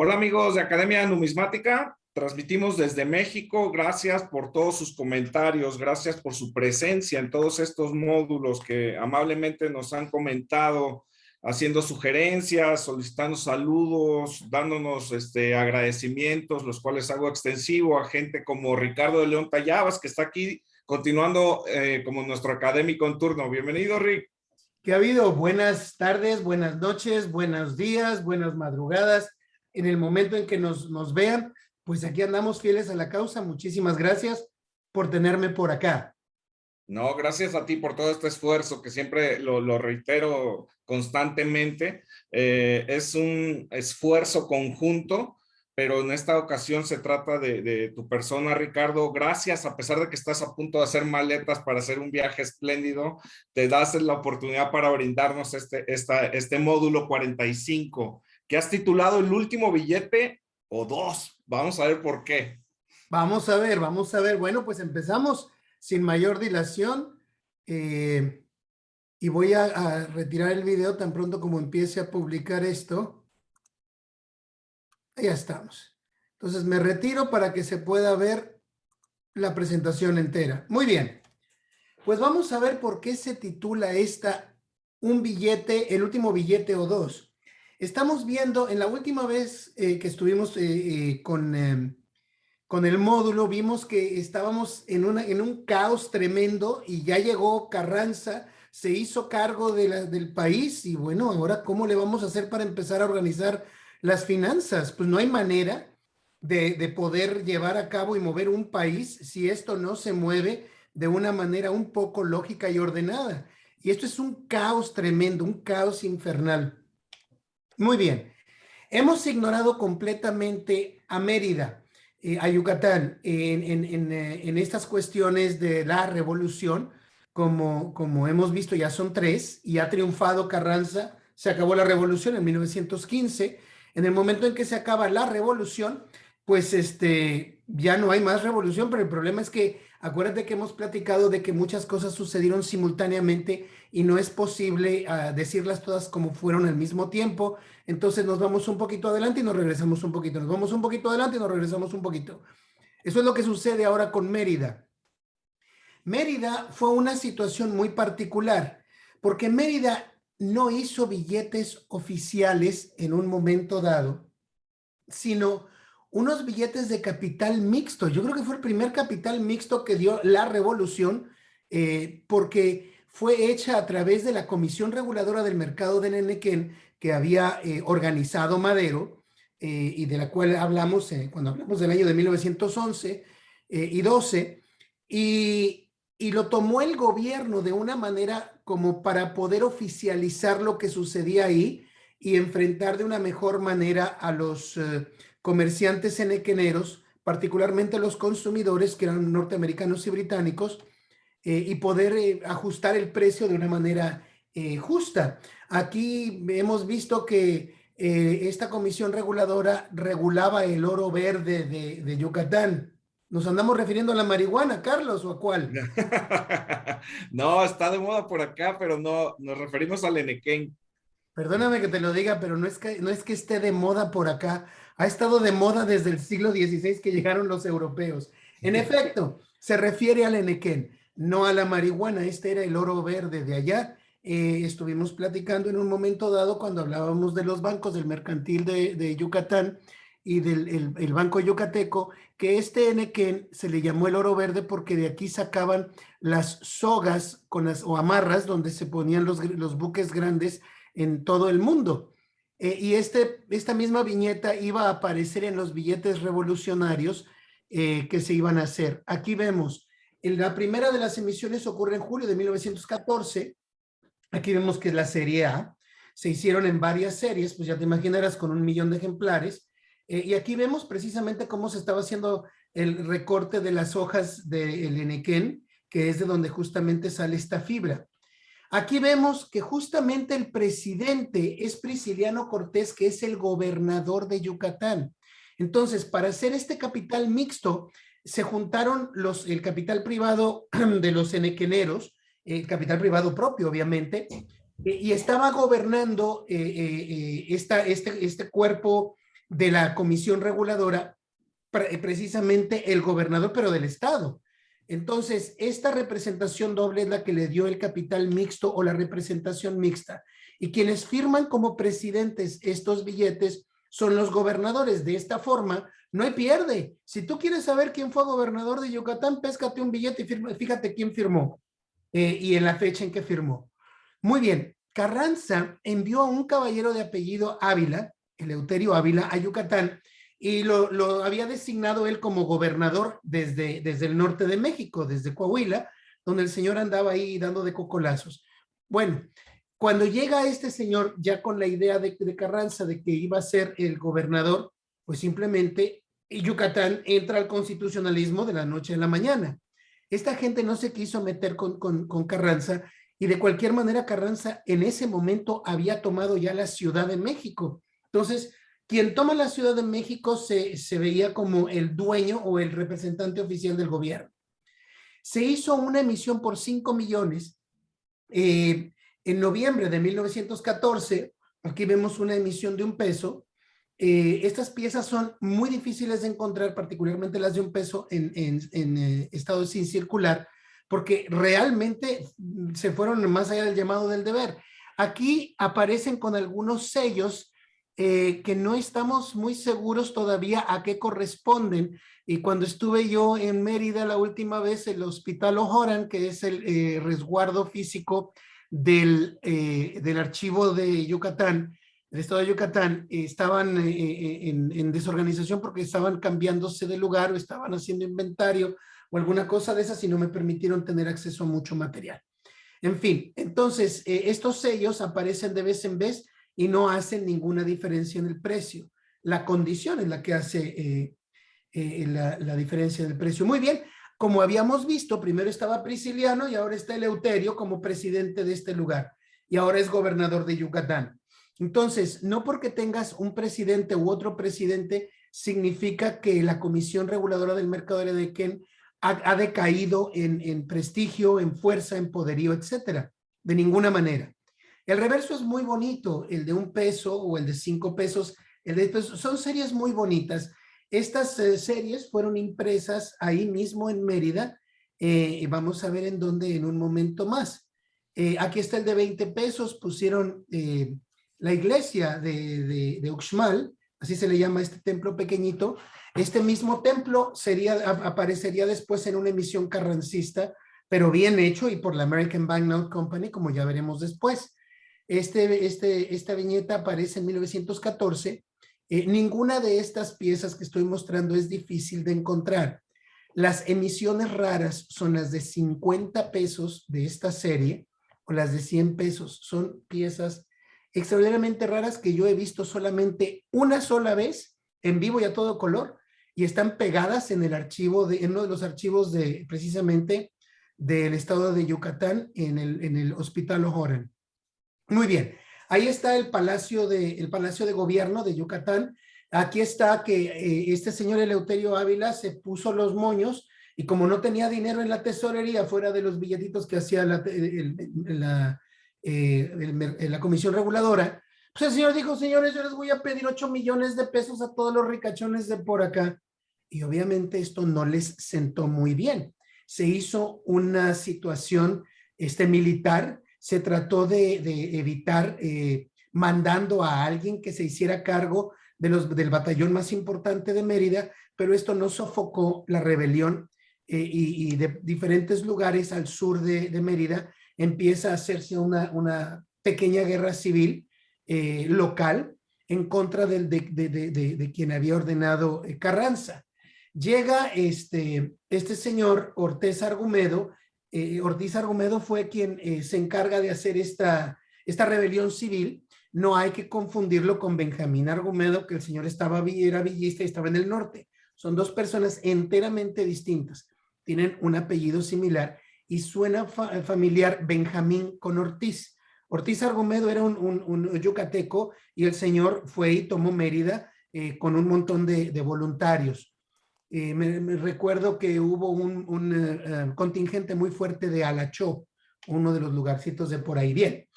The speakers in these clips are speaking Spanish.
Hola amigos de Academia Numismática, transmitimos desde México. Gracias por todos sus comentarios, gracias por su presencia en todos estos módulos que amablemente nos han comentado, haciendo sugerencias, solicitando saludos, dándonos agradecimientos, los cuales hago extensivo a gente como Ricardo de León Tallabas, que está aquí continuando como nuestro académico en turno. Bienvenido, Rick. ¿Qué ha habido? Buenas tardes, buenas noches, buenos días, buenas madrugadas. En el momento en que nos vean, pues aquí andamos fieles a la causa. Muchísimas gracias por tenerme por acá. No, gracias a ti por todo este esfuerzo que siempre lo reitero constantemente. Es un esfuerzo conjunto, pero en esta ocasión se trata de tu persona, Ricardo. Gracias, a pesar de que estás a punto de hacer maletas para hacer un viaje espléndido, te das la oportunidad para brindarnos este módulo 45, que has titulado El último billete o dos. Vamos a ver por qué. Vamos a ver, vamos a ver. Bueno, pues empezamos sin mayor dilación. Y voy a retirar el video tan pronto como empiece a publicar esto. Ya estamos. Entonces me retiro para que se pueda ver la presentación entera. Muy bien. Pues vamos a ver por qué se titula esta un billete, el último billete o dos. Estamos viendo, en la última vez que estuvimos con el módulo, vimos que estábamos en un caos tremendo y ya llegó Carranza, se hizo cargo del país y bueno, ahora ¿cómo le vamos a hacer para empezar a organizar las finanzas? Pues no hay manera de poder llevar a cabo y mover un país si esto no se mueve de una manera un poco lógica y ordenada. Y esto es un caos tremendo, un caos infernal. Muy bien, hemos ignorado completamente a Mérida, a Yucatán, en estas cuestiones de la revolución. Como hemos visto, ya son tres y ha triunfado Carranza. Se acabó la revolución en 1915. En el momento en que se acaba la revolución, pues ya no hay más revolución, pero el problema es que acuérdate que hemos platicado de que muchas cosas sucedieron simultáneamente y no es posible decirlas todas como fueron al mismo tiempo. Entonces nos vamos un poquito adelante y nos regresamos un poquito. Nos vamos un poquito adelante y nos regresamos un poquito. Eso es lo que sucede ahora con Mérida. Mérida fue una situación muy particular porque Mérida no hizo billetes oficiales en un momento dado, sino unos billetes de capital mixto. Yo creo que fue el primer capital mixto que dio la revolución, porque fue hecha a través de la Comisión Reguladora del Mercado de Nenequén que había organizado Madero, y de la cual hablamos cuando hablamos del año de 1911 y 12, y lo tomó el gobierno de una manera como para poder oficializar lo que sucedía ahí y enfrentar de una mejor manera a los comerciantes enequeneros, particularmente los consumidores que eran norteamericanos y británicos, y poder ajustar el precio de una manera justa. Aquí hemos visto que esta comisión reguladora regulaba el oro verde de Yucatán. ¿Nos andamos refiriendo a la marihuana, Carlos, o a cuál? No, está de moda por acá, pero no, nos referimos al Enequén. Perdóname que te lo diga, pero no es que esté de moda por acá. Ha estado de moda desde el siglo XVI que llegaron los europeos. En efecto, se refiere al enequén, no a la marihuana. Este era el oro verde de allá. Estuvimos platicando en un momento dado cuando hablábamos de los bancos del mercantil de Yucatán y del el Banco Yucateco, que este enequén se le llamó el oro verde porque de aquí sacaban las sogas o amarras donde se ponían los buques grandes en todo el mundo. Y esta misma viñeta iba a aparecer en los billetes revolucionarios que se iban a hacer. Aquí vemos, la primera de las emisiones ocurre en julio de 1914. Aquí vemos que es la serie A. Se hicieron en varias series, pues ya te imaginarás, con 1 millón de ejemplares. Y aquí vemos precisamente cómo se estaba haciendo el recorte de las hojas del enequén, que es de donde justamente sale esta fibra. Aquí vemos que justamente el presidente es Prisciliano Cortés, que es el gobernador de Yucatán. Entonces, para hacer este capital mixto, se juntaron el capital privado de los enequeneros, el capital privado propio, obviamente, y estaba gobernando este cuerpo de la comisión reguladora precisamente el gobernador, pero del estado. Entonces, esta representación doble es la que le dio el capital mixto o la representación mixta. Y quienes firman como presidentes estos billetes son los gobernadores. De esta forma, no hay pierde. Si tú quieres saber quién fue gobernador de Yucatán, péscate un billete y fíjate quién firmó y en la fecha en que firmó. Muy bien. Carranza envió a un caballero de apellido Ávila, Eleuterio Ávila, a Yucatán, y lo había designado él como gobernador desde el norte de México, desde Coahuila, donde el señor andaba ahí dando de cocolazos. Bueno, cuando llega este señor ya con la idea de Carranza de que iba a ser el gobernador, pues simplemente Yucatán entra al constitucionalismo de la noche a la mañana. Esta gente no se quiso meter con Carranza y de cualquier manera Carranza en ese momento había tomado ya la Ciudad de México. Entonces, quien toma la Ciudad de México se veía como el dueño o el representante oficial del gobierno. Se hizo una emisión por 5 millones en noviembre de 1914. Aquí vemos una emisión de $1. Estas piezas son muy difíciles de encontrar, particularmente las de $1 en estado sin circular, porque realmente se fueron más allá del llamado del deber. Aquí aparecen con algunos sellos que no estamos muy seguros todavía a qué corresponden. Y cuando estuve yo en Mérida la última vez, el Hospital O'Horan, que es el resguardo físico del archivo de Yucatán, del estado de Yucatán, estaban en desorganización porque estaban cambiándose de lugar o estaban haciendo inventario o alguna cosa de esas y no me permitieron tener acceso a mucho material. En fin, entonces estos sellos aparecen de vez en vez y no hacen ninguna diferencia en el precio. La condición es la que hace la diferencia del precio. Muy bien, como habíamos visto, primero estaba Prisciliano y ahora está Eleuterio como presidente de este lugar y ahora es gobernador de Yucatán. Entonces, no porque tengas un presidente u otro presidente significa que la Comisión Reguladora del Mercado de Edén ha decaído en prestigio, en fuerza, en poderío, etcétera. De ninguna manera. El reverso es muy bonito, el de $1 o el de 5 pesos, el de pesos, son series muy bonitas. Estas series fueron impresas ahí mismo en Mérida, vamos a ver en dónde en un momento más. Aquí está el de 20 pesos, pusieron la iglesia de Uxmal, así se le llama este templo pequeñito. Este mismo templo aparecería después en una emisión carrancista, pero bien hecho y por la American Banknote Company, como ya veremos después. Esta viñeta aparece en 1914. Ninguna de estas piezas que estoy mostrando es difícil de encontrar. Las emisiones raras son las de 50 pesos de esta serie o las de 100 pesos. Son piezas extraordinariamente raras que yo he visto solamente una sola vez en vivo y a todo color y están pegadas en el archivo, en uno de los archivos precisamente del estado de Yucatán en el Hospital O'Horan. Muy bien, ahí está el Palacio de Gobierno de Yucatán. Aquí está que este señor Eleuterio Ávila se puso los moños y como no tenía dinero en la tesorería fuera de los billetitos que hacía la Comisión Reguladora, pues el señor dijo, señores, yo les voy a pedir 8 millones de pesos a todos los ricachones de por acá. Y obviamente esto no les sentó muy bien. Se hizo una situación militar. Se trató de evitar mandando a alguien que se hiciera cargo del batallón más importante de Mérida, pero esto no sofocó la rebelión y de diferentes lugares al sur de Mérida empieza a hacerse una pequeña guerra civil local en contra de quien había ordenado Carranza. Llega este señor Ortiz Argumedo. Ortiz Argumedo fue quien se encarga de hacer esta rebelión civil. No hay que confundirlo con Benjamín Argumedo, que el señor era villista y estaba en el norte. Son dos personas enteramente distintas. Tienen un apellido similar y suena familiar Benjamín con Ortiz. Ortiz Argumedo era un yucateco y el señor fue y tomó Mérida con un montón de voluntarios. Me recuerdo que hubo un contingente muy fuerte de Alachó, uno de los lugarcitos de por ahí. Bien,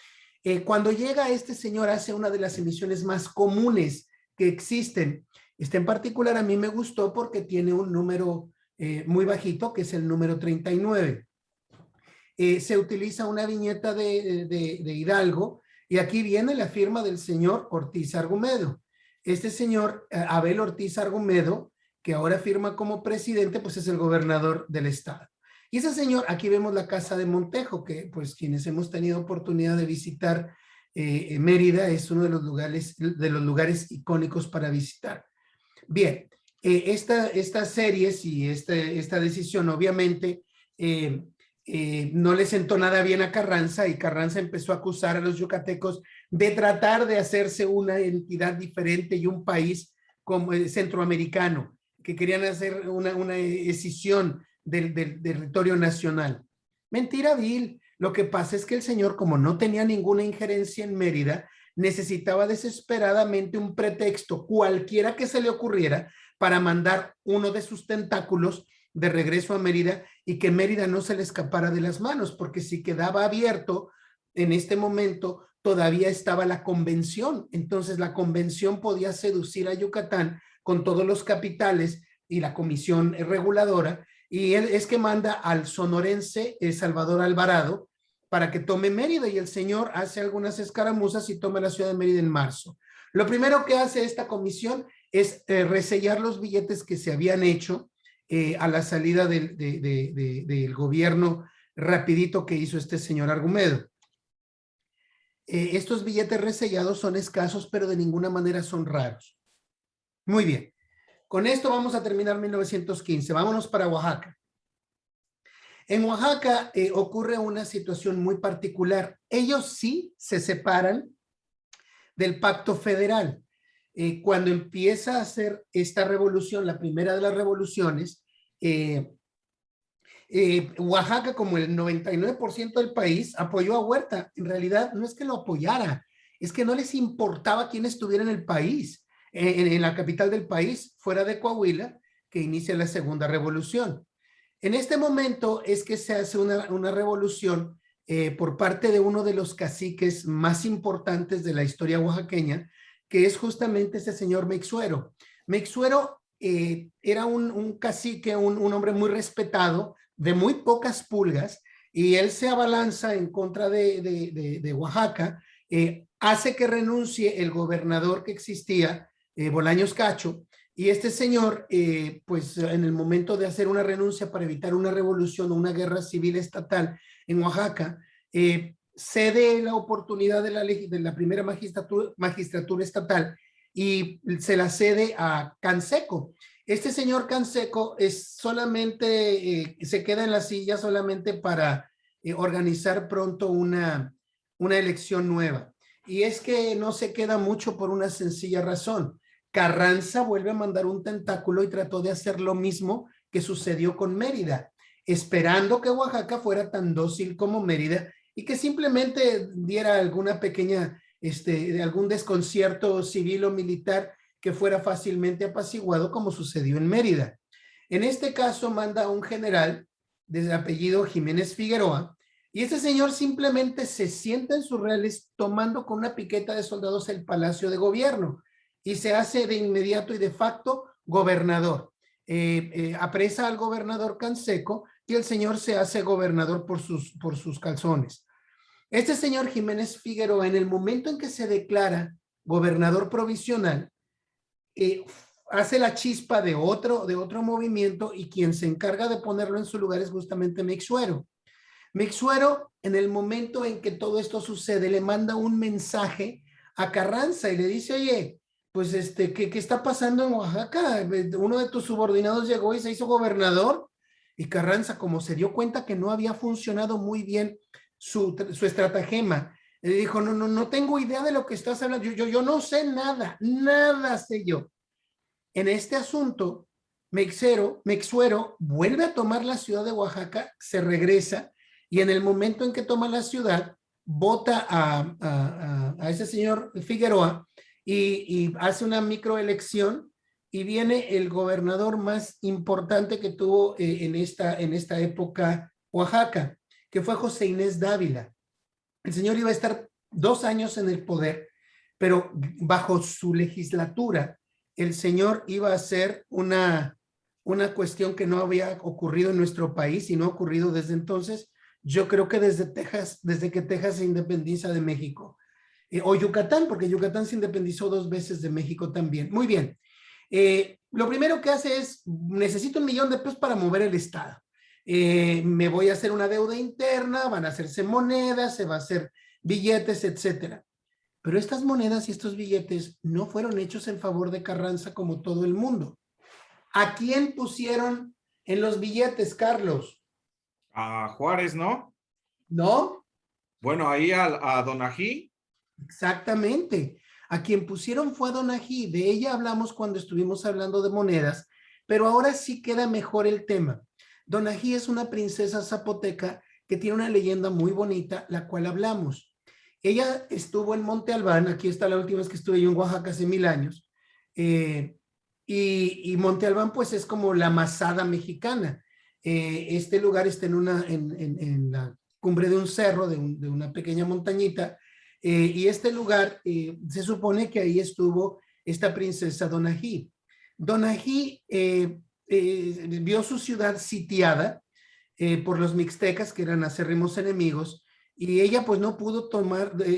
cuando llega este señor hace una de las emisiones más comunes que existen. Este en particular a mí me gustó porque tiene un número muy bajito, que es el número 39. Se utiliza una viñeta de Hidalgo y aquí viene la firma del señor Ortiz Argumedo. Este señor Abel Ortiz Argumedo, que ahora firma como presidente, pues es el gobernador del estado. Y ese señor, aquí vemos la casa de Montejo, que pues quienes hemos tenido oportunidad de visitar Mérida, es uno de los lugares icónicos para visitar. Bien, estas series y esta decisión obviamente no le sentó nada bien a Carranza, y Carranza empezó a acusar a los yucatecos de tratar de hacerse una entidad diferente y un país como centroamericano, que querían hacer una escisión del territorio nacional. Mentira vil. Lo que pasa es que el señor, como no tenía ninguna injerencia en Mérida, necesitaba desesperadamente un pretexto, cualquiera que se le ocurriera, para mandar uno de sus tentáculos de regreso a Mérida y que Mérida no se le escapara de las manos, porque si quedaba abierto en este momento, todavía estaba la convención. Entonces la convención podía seducir a Yucatán con todos los capitales y la comisión reguladora, y él es que manda al sonorense Salvador Alvarado para que tome Mérida, y el señor hace algunas escaramuzas y toma la ciudad de Mérida en marzo. Lo primero que hace esta comisión es resellar los billetes que se habían hecho a la salida del gobierno rapidito que hizo este señor Argumedo. Estos billetes resellados son escasos, pero de ninguna manera son raros. Muy bien. Con esto vamos a terminar 1915. Vámonos para Oaxaca. En Oaxaca ocurre una situación muy particular. Ellos sí se separan del pacto federal. Cuando empieza a hacer esta revolución, la primera de las revoluciones, Oaxaca, como el 99% del país, apoyó a Huerta. En realidad no es que lo apoyara, es que no les importaba quién estuviera en el país, en la capital del país, fuera de Coahuila, que inicia la segunda revolución. En este momento es que se hace una revolución por parte de uno de los caciques más importantes de la historia oaxaqueña, que es justamente ese señor Meixuero. Meixuero era un cacique, un hombre muy respetado, de muy pocas pulgas, y él se abalanza en contra de Oaxaca, hace que renuncie el gobernador que existía, Bolaños Cacho, y este señor, pues en el momento de hacer una renuncia para evitar una revolución o una guerra civil estatal en Oaxaca, cede la oportunidad de la primera magistratura estatal y se la cede a Canseco. Este señor Canseco se queda en la silla solamente para organizar pronto una elección nueva. Y es que no se queda mucho por una sencilla razón. Carranza vuelve a mandar un tentáculo y trató de hacer lo mismo que sucedió con Mérida, esperando que Oaxaca fuera tan dócil como Mérida y que simplemente diera alguna pequeña, algún desconcierto civil o militar que fuera fácilmente apaciguado, como sucedió en Mérida. En este caso manda a un general de apellido Jiménez Figueroa, y este señor simplemente se sienta en sus reales tomando con una piqueta de soldados el Palacio de Gobierno y se hace de inmediato y de facto gobernador. Apresa al gobernador Canseco y el señor se hace gobernador por sus calzones. Este señor Jiménez Figueroa, en el momento en que se declara gobernador provisional, hace la chispa de otro movimiento, y quien se encarga de ponerlo en su lugar es justamente Meixuero. Meixuero, en el momento en que todo esto sucede, le manda un mensaje a Carranza y le dice: oye, pues ¿qué está pasando en Oaxaca? Uno de tus subordinados llegó y se hizo gobernador. Y Carranza, como se dio cuenta que no había funcionado muy bien su estratagema, le dijo: no tengo idea de lo que estás hablando, yo no sé nada sé yo. En este asunto, Meixuero vuelve a tomar la ciudad de Oaxaca, se regresa, y en el momento en que toma la ciudad, vota a ese señor Figueroa y hace una microelección, y viene el gobernador más importante que tuvo en esta época Oaxaca, que fue José Inés Dávila. El señor iba a estar 2 años en el poder, pero bajo su legislatura, el señor iba a hacer una cuestión que no había ocurrido en nuestro país y no ha ocurrido desde entonces. Yo creo que desde Texas, desde que Texas se independiza de México, o Yucatán, porque Yucatán se independizó 2 veces de México también. Muy bien. Lo primero que hace es, necesito $1,000,000 para mover el Estado. Me voy a hacer una deuda interna, van a hacerse monedas, se va a hacer billetes, etcétera. Pero estas monedas y estos billetes no fueron hechos en favor de Carranza como todo el mundo. ¿A quién pusieron en los billetes, Carlos? A Juárez, ¿no? ¿No? Bueno, ahí a Donají. Exactamente. A quien pusieron fue a Donají. De ella hablamos cuando estuvimos hablando de monedas, pero ahora sí queda mejor el tema. Donají es una princesa zapoteca que tiene una leyenda muy bonita, la cual hablamos. Ella estuvo en Monte Albán, aquí está la última vez que estuve yo en Oaxaca hace 1000 años, y Monte Albán pues es como la Masada mexicana. Este lugar está en la cumbre de un cerro, de una pequeña montañita, y este lugar se supone que ahí estuvo esta princesa Donají. Donají vio su ciudad sitiada por los mixtecas, que eran acérrimos enemigos, y ella pues no pudo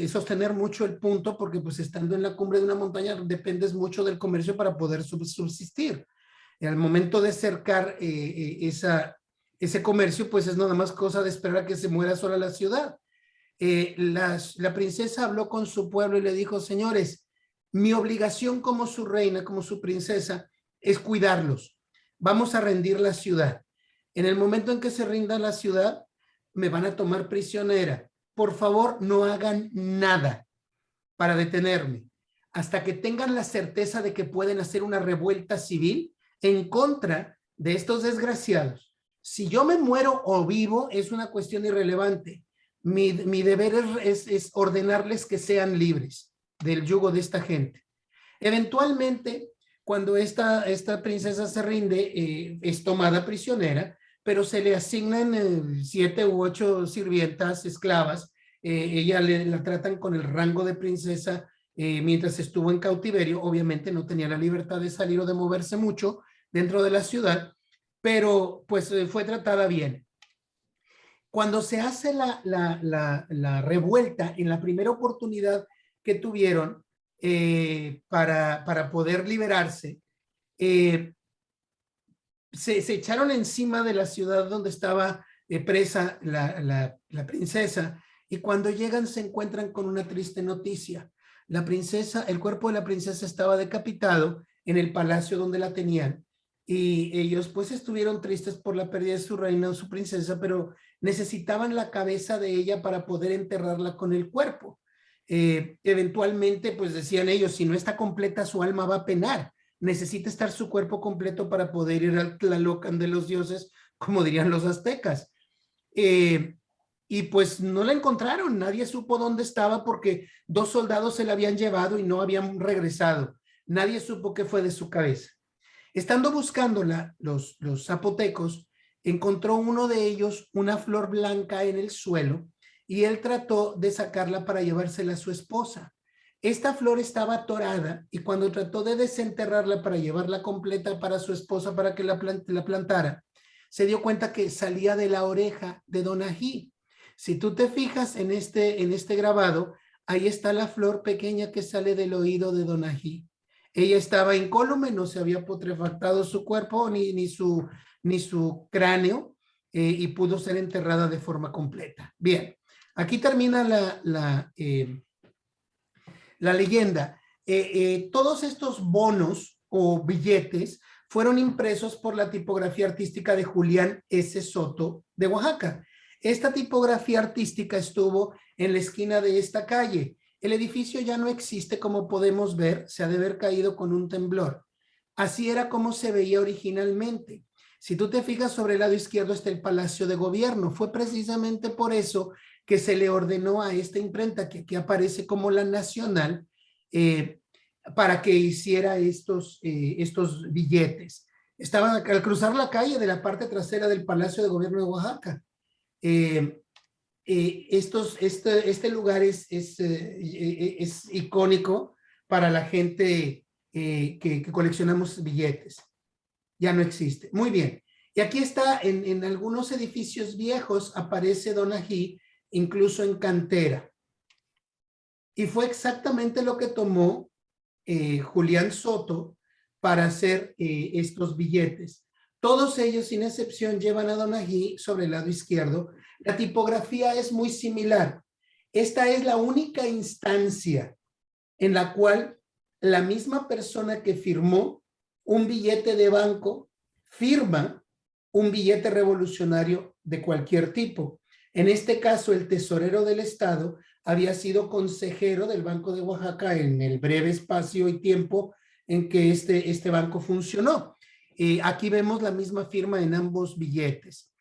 sostener mucho el punto, porque pues estando en la cumbre de una montaña dependes mucho del comercio para poder subsistir. Al momento de cercar ese comercio, pues es nada más cosa de esperar a que se muera sola la ciudad. La princesa habló con su pueblo y le dijo: señores, mi obligación como su reina, como su princesa, es cuidarlos. Vamos a rendir la ciudad. En el momento en que se rinda la ciudad, me van a tomar prisionera. Por favor, no hagan nada para detenerme hasta que tengan la certeza de que pueden hacer una revuelta civil en contra de estos desgraciados. Si yo me muero o vivo es una cuestión irrelevante. Mi deber es ordenarles que sean libres del yugo de esta gente. Eventualmente, cuando esta princesa se rinde, es tomada prisionera, pero se le asignan 7 u 8 sirvientas, esclavas. Ella la tratan con el rango de princesa mientras estuvo en cautiverio. Obviamente no tenía la libertad de salir o de moverse mucho dentro de la ciudad, pero pues fue tratada bien. Cuando se hace la revuelta en la primera oportunidad que tuvieron para poder liberarse, se echaron encima de la ciudad donde estaba presa la princesa, y cuando llegan se encuentran con una triste noticia. La princesa, el cuerpo de la princesa estaba decapitado en el palacio donde la tenían, y ellos pues estuvieron tristes por la pérdida de su reina o su princesa, pero necesitaban la cabeza de ella para poder enterrarla con el cuerpo. Eventualmente pues decían ellos, si no está completa su alma va a penar, necesita estar su cuerpo completo para poder ir al Tlalocan de los dioses, como dirían los aztecas. Y pues no la encontraron, nadie supo dónde estaba porque 2 soldados se la habían llevado y no habían regresado. Nadie supo qué fue de su cabeza. Estando buscándola, los zapotecos, encontró uno de ellos una flor blanca en el suelo y él trató de sacarla para llevársela a su esposa. Esta flor estaba atorada y cuando trató de desenterrarla para llevarla completa para su esposa para que la plantara, se dio cuenta que salía de la oreja de Donají. Si tú te fijas en este grabado, ahí está la flor pequeña que sale del oído de Donají. Ella estaba incólume, no se había putrefactado su cuerpo ni su cráneo, y pudo ser enterrada de forma completa. Bien, aquí termina la leyenda. Todos estos bonos o billetes fueron impresos por la tipografía artística de Julián S. Soto de Oaxaca. Esta tipografía artística estuvo en la esquina de esta calle. El edificio ya no existe, como podemos ver, se ha de haber caído con un temblor. Así era como se veía originalmente. Si tú te fijas, sobre el lado izquierdo está el Palacio de Gobierno. Fue precisamente por eso que se le ordenó a esta imprenta, que aquí aparece como La Nacional, para que hiciera estos billetes. Estaban al cruzar la calle de la parte trasera del Palacio de Gobierno de Oaxaca. Este lugar es icónico para la gente que coleccionamos billetes. Ya no existe. Muy bien. Y aquí está, en algunos edificios viejos aparece Donají, incluso en cantera. Y fue exactamente lo que tomó Julián Soto para hacer estos billetes. Todos ellos, sin excepción, llevan a Donají sobre el lado izquierdo. La tipografía es muy similar. Esta es la única instancia en la cual la misma persona que firmó un billete de banco firma un billete revolucionario de cualquier tipo. En este caso, el tesorero del Estado había sido consejero del Banco de Oaxaca en el breve espacio y tiempo en que este banco funcionó. Aquí vemos la misma firma en ambos billetes.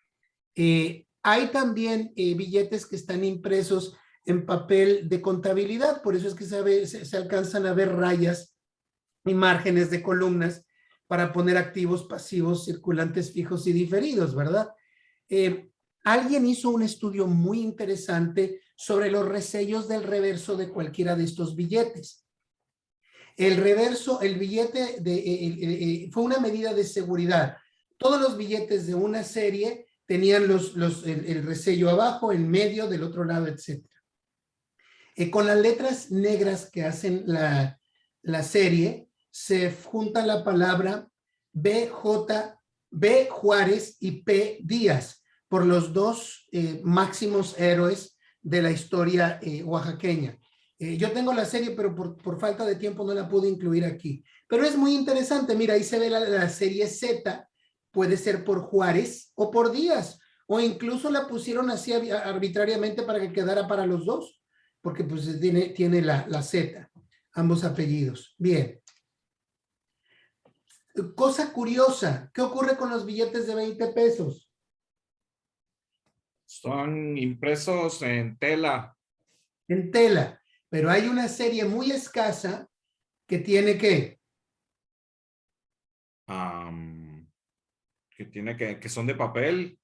Hay también billetes que están impresos en papel de contabilidad, por eso es que se alcanzan a ver rayas y márgenes de columnas para poner activos, pasivos, circulantes, fijos y diferidos, ¿verdad? Alguien hizo un estudio muy interesante sobre los resellos del reverso de cualquiera de estos billetes. El reverso, el billete fue una medida de seguridad. Todos los billetes de una serie tenían el resello abajo, en medio, del otro lado, etc. Con las letras negras que hacen la serie, se junta la palabra B Juárez y P Díaz, por los dos máximos héroes de la historia oaxaqueña. Yo tengo la serie, pero por falta de tiempo no la pude incluir aquí. Pero es muy interesante, mira, ahí se ve la serie Z, puede ser por Juárez o por Díaz, o incluso la pusieron así arbitrariamente para que quedara para los dos, porque pues tiene la Z, ambos apellidos. Bien. Cosa curiosa, ¿qué ocurre con los billetes de 20 pesos? Son impresos en tela. En tela, pero hay una serie muy escasa que tiene ¿qué? Que son de papel.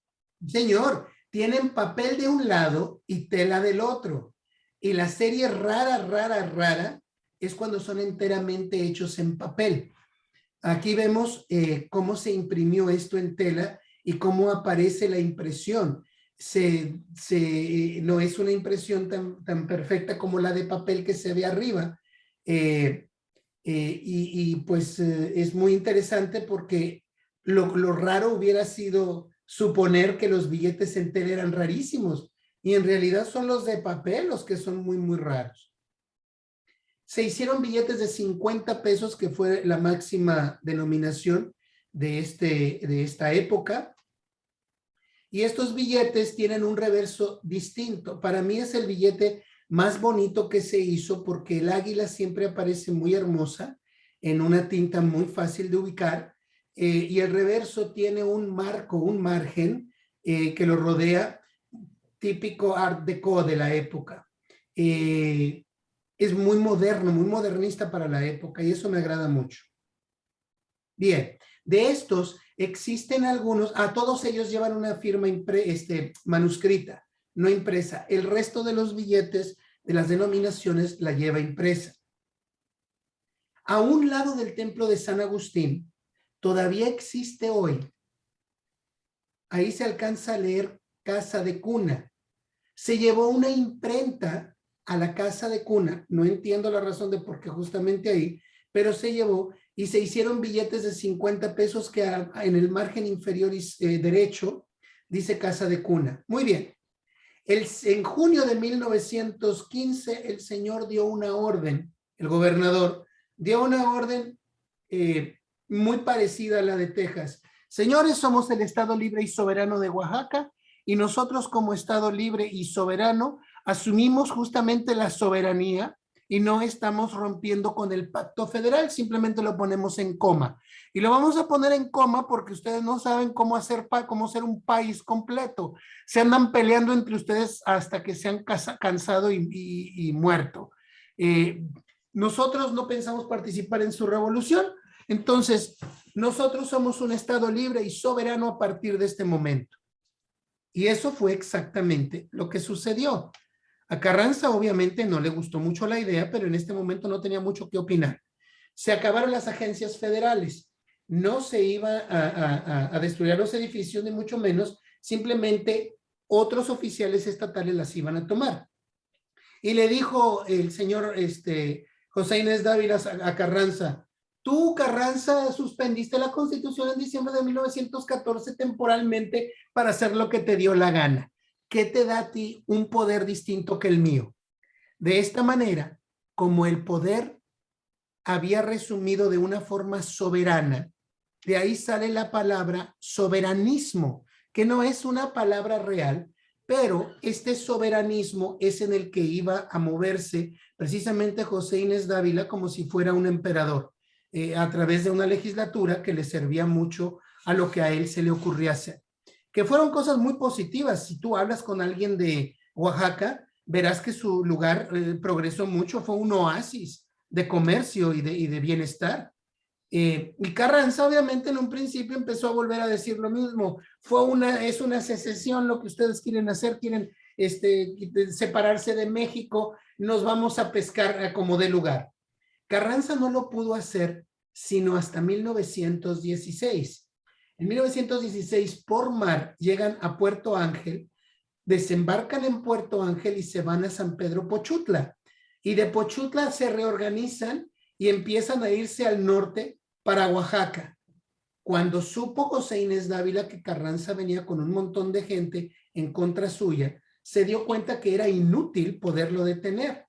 Señor, tienen papel de un lado y tela del otro. Y la serie rara es cuando son enteramente hechos en papel. Aquí vemos cómo se imprimió esto en tela y cómo aparece la impresión. No es una impresión tan perfecta como la de papel que se ve arriba. Pues es muy interesante porque lo raro hubiera sido suponer que los billetes en tela eran rarísimos y en realidad son los de papel los que son muy raros. Se hicieron billetes de 50 pesos, que fue la máxima denominación de esta época. Y estos billetes tienen un reverso distinto. Para mí es el billete más bonito que se hizo porque el águila siempre aparece muy hermosa en una tinta muy fácil de ubicar. Y el reverso tiene un marco, un margen que lo rodea, típico Art Deco de la época. Es muy moderno, muy modernista para la época y eso me agrada mucho. Bien, de estos existen algunos, todos ellos llevan una firma manuscrita, no impresa. El resto de los billetes de las denominaciones la lleva impresa. A un lado del templo de San Agustín, todavía existe hoy, ahí se alcanza a leer Casa de Cuna. Se llevó una imprenta a la Casa de Cuna, no entiendo la razón de por qué justamente ahí, pero se llevó y se hicieron billetes de 50 pesos que en el margen inferior derecho dice Casa de Cuna. Muy bien. En junio de 1915 el señor dio una orden, el gobernador dio una orden muy parecida a la de Texas. Señores, somos el Estado Libre y Soberano de Oaxaca y nosotros como Estado Libre y Soberano asumimos justamente la soberanía y no estamos rompiendo con el pacto federal, simplemente lo ponemos en coma. Y lo vamos a poner en coma porque ustedes no saben cómo ser un país completo. Se andan peleando entre ustedes hasta que se han cansado y muerto. Nosotros no pensamos participar en su revolución, entonces nosotros somos un Estado libre y soberano a partir de este momento. Y eso fue exactamente lo que sucedió. A Carranza obviamente no le gustó mucho la idea, pero en este momento no tenía mucho que opinar. Se acabaron las agencias federales. No se iba a destruir los edificios, ni mucho menos, simplemente otros oficiales estatales las iban a tomar. Y le dijo el señor José Inés Dávila a Carranza, tú, Carranza, suspendiste la Constitución en diciembre de 1914 temporalmente para hacer lo que te dio la gana. ¿Qué te da a ti un poder distinto que el mío? De esta manera, como el poder había resumido de una forma soberana, de ahí sale la palabra soberanismo, que no es una palabra real, pero este soberanismo es en el que iba a moverse precisamente José Inés Dávila como si fuera un emperador, a través de una legislatura que le servía mucho a lo que a él se le ocurría hacer. Que fueron cosas muy positivas. Si tú hablas con alguien de Oaxaca, verás que su lugar progresó mucho, fue un oasis de comercio y de bienestar. Y Carranza obviamente en un principio empezó a volver a decir lo mismo, es una secesión lo que ustedes quieren hacer, quieren separarse de México, nos vamos a pescar a como dé lugar. Carranza no lo pudo hacer sino hasta 1916. En 1916 por mar llegan a Puerto Ángel, desembarcan en Puerto Ángel y se van a San Pedro Pochutla. Y de Pochutla se reorganizan y empiezan a irse al norte para Oaxaca. Cuando supo José Inés Dávila que Carranza venía con un montón de gente en contra suya, se dio cuenta que era inútil poderlo detener.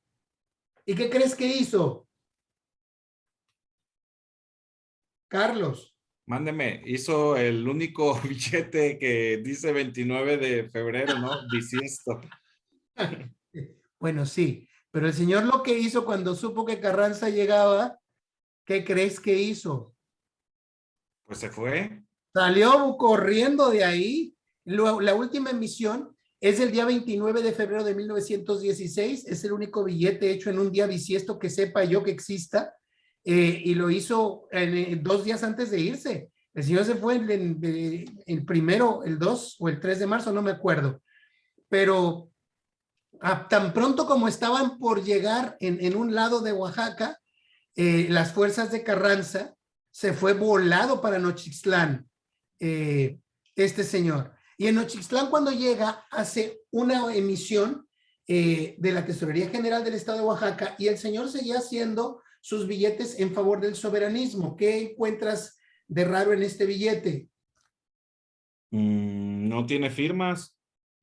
¿Y qué crees que hizo? Carlos. Mándeme, hizo el único billete que dice 29 de febrero, ¿no? Bisiesto. Bueno, sí, pero el señor lo que hizo cuando supo que Carranza llegaba, ¿qué crees que hizo? Pues se fue. Salió corriendo de ahí. La última emisión es el día 29 de febrero de 1916. Es el único billete hecho en un día bisiesto que sepa yo que exista. Y lo hizo 2 días antes de irse. El señor se fue el primero, el 2 o el 3 de marzo, no me acuerdo. Pero tan pronto como estaban por llegar en un lado de Oaxaca, las fuerzas de Carranza se fue volado para Nochixtlán, este señor. Y en Nochixtlán cuando llega hace una emisión de la Tesorería General del Estado de Oaxaca y el señor seguía haciendo sus billetes en favor del soberanismo. ¿Qué encuentras de raro en este billete? No tiene firmas.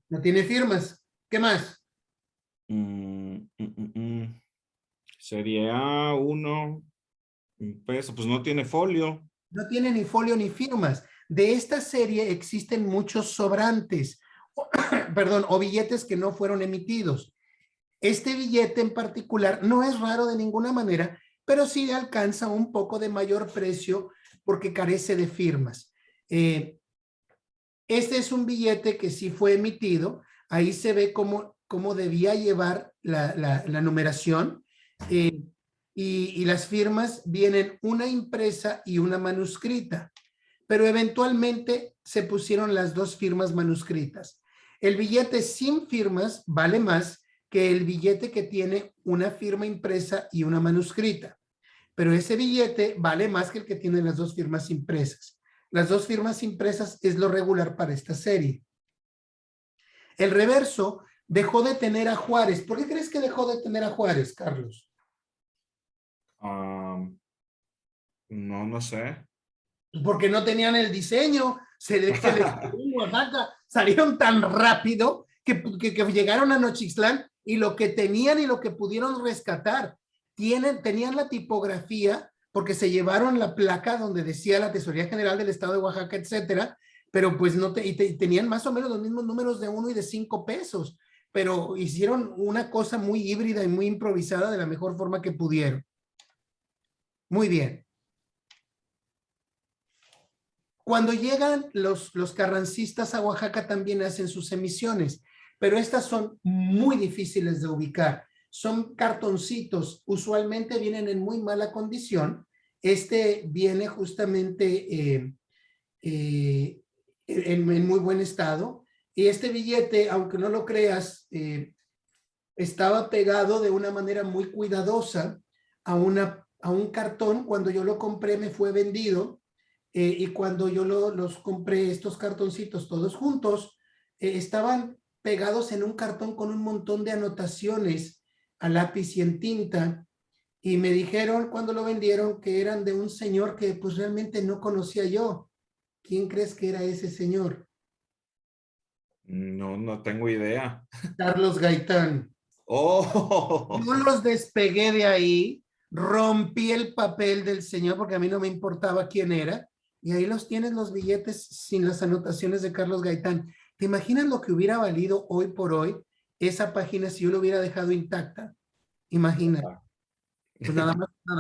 No tiene firmas. ¿Qué más? Serie A, 1, un peso, pues no tiene folio. No tiene ni folio ni firmas. De esta serie existen muchos sobrantes, perdón, o billetes que no fueron emitidos. Este billete en particular no es raro de ninguna manera, pero sí alcanza un poco de mayor precio porque carece de firmas. Este es un billete que sí fue emitido. Ahí se ve cómo debía llevar la numeración. Y las firmas vienen una impresa y una manuscrita, pero eventualmente se pusieron las dos firmas manuscritas. El billete sin firmas vale más que el billete que tiene una firma impresa y una manuscrita, pero ese billete vale más que el que tiene las dos firmas impresas. Las dos firmas impresas es lo regular para esta serie. El reverso dejó de tener a Juárez. ¿Por qué crees que dejó de tener a Juárez, Carlos? No sé. Porque no tenían el diseño, se les Oaxaca, salieron tan rápido que llegaron a Nochixtlán y lo que tenían y lo que pudieron rescatar, tenían la tipografía porque se llevaron la placa donde decía la Tesorería General del Estado de Oaxaca, etcétera, pero pues no tenían más o menos los mismos números de 1 y de 5 pesos, pero hicieron una cosa muy híbrida y muy improvisada de la mejor forma que pudieron. Muy bien. Cuando llegan los carrancistas a Oaxaca también hacen sus emisiones, pero estas son muy difíciles de ubicar. Son cartoncitos, usualmente vienen en muy mala condición. Este viene justamente en muy buen estado. Y este billete, aunque no lo creas, estaba pegado de una manera muy cuidadosa a un cartón. Cuando yo lo compré me fue vendido, y cuando yo los compré, estos cartoncitos todos juntos, estaban pegados en un cartón con un montón de anotaciones a lápiz y en tinta, y me dijeron cuando lo vendieron que eran de un señor que pues realmente no conocía yo. ¿Quién crees que era ese señor? No, no tengo idea. Carlos Gaitán. Oh, Yo los despegué de ahí, rompí el papel del señor porque a mí no me importaba quién era, y ahí los tienes los billetes sin las anotaciones de Carlos Gaitán. ¿Te imaginas lo que hubiera valido hoy por hoy esa página si yo lo hubiera dejado intacta? Imagina. Pues nada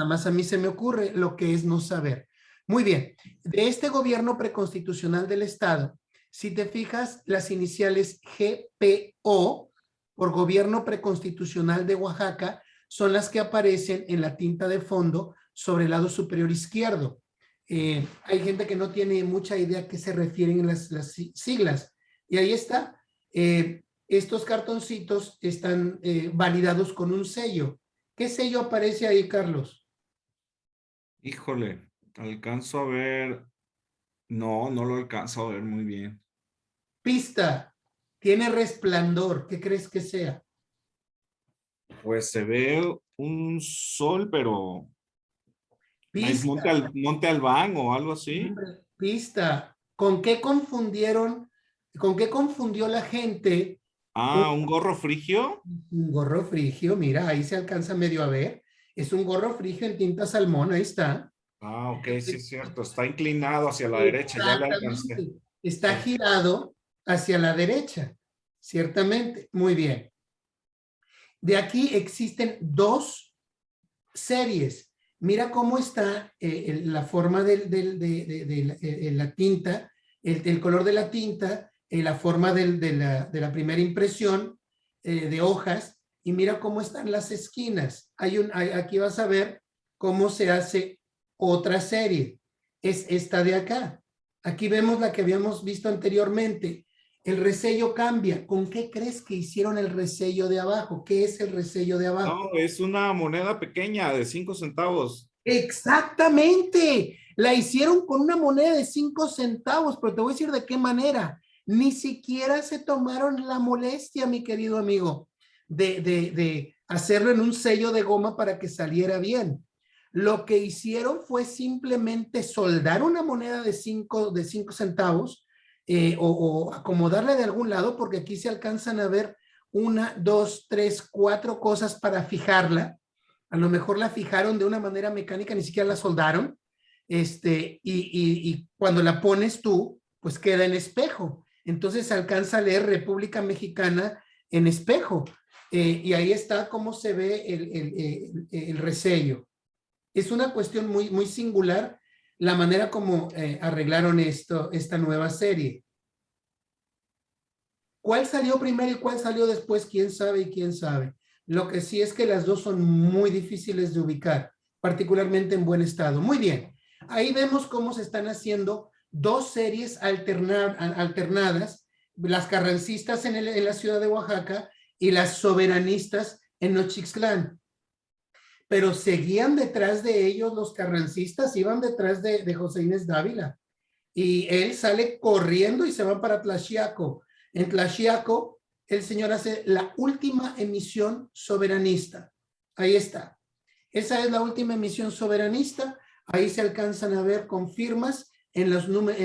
más a mí se me ocurre lo que es no saber. Muy bien, de este gobierno preconstitucional del Estado, si te fijas, las iniciales GPO, por Gobierno Preconstitucional de Oaxaca, son las que aparecen en la tinta de fondo sobre el lado superior izquierdo. Hay gente que no tiene mucha idea a qué se refieren las siglas. Y ahí está. Estos cartoncitos están validados con un sello. ¿Qué sello aparece ahí, Carlos? híjole, alcanzo a ver. No, no lo alcanzo a ver muy bien. Pista. Tiene resplandor. ¿Qué crees que sea? Pues se ve un sol, pero es Pista. Monte Albán o algo así. Pista. ¿Con qué confundieron? ¿Con qué confundió la gente Ah, un gorro frigio. un gorro frigio? Mira, ahí se alcanza medio a ver. Es un gorro frigio en tinta salmón. Ahí está. Ah, ok, sí es cierto. Está inclinado hacia la derecha, ya le alcancé. Exactamente. Está Sí. girado hacia la derecha. Ciertamente. Muy bien. De aquí existen dos series. Mira cómo está la forma de la tinta, el color de la tinta, la forma de la primera impresión de hojas, y mira cómo están las esquinas. Aquí vas a ver cómo se hace otra serie. Es esta de acá. Aquí vemos la que habíamos visto anteriormente. El resello cambia. ¿Con qué crees que hicieron el resello de abajo? ¿Qué es el resello de abajo? No, es una moneda pequeña de 5 centavos. Exactamente. La hicieron con una moneda de 5 centavos, pero te voy a decir de qué manera. Ni siquiera se tomaron la molestia, mi querido amigo, de hacerlo en un sello de goma para que saliera bien. Lo que hicieron fue simplemente soldar una moneda de 5 centavos, o acomodarla de algún lado, porque aquí se alcanzan a ver una, dos, tres, cuatro cosas para fijarla. A lo mejor la fijaron de una manera mecánica, ni siquiera la soldaron, y cuando la pones tú, pues queda en espejo. Entonces se alcanza a leer República Mexicana en espejo, y ahí está cómo se ve el resello. Es una cuestión muy, muy singular la manera como arreglaron esta nueva serie. ¿Cuál salió primero y cuál salió después? ¿Quién sabe y quién sabe? Lo que sí es que las dos son muy difíciles de ubicar, particularmente en buen estado. Muy bien, ahí vemos cómo se están haciendo dos series alternadas, las carrancistas en la ciudad de Oaxaca y las soberanistas en Nochixtlán. Pero seguían detrás de ellos los carrancistas, iban detrás de José Inés Dávila. Y él sale corriendo y se va para Tlaxiaco. En Tlaxiaco, el señor hace la última emisión soberanista. Ahí está. Esa es la última emisión soberanista. Ahí se alcanzan a ver con firmas en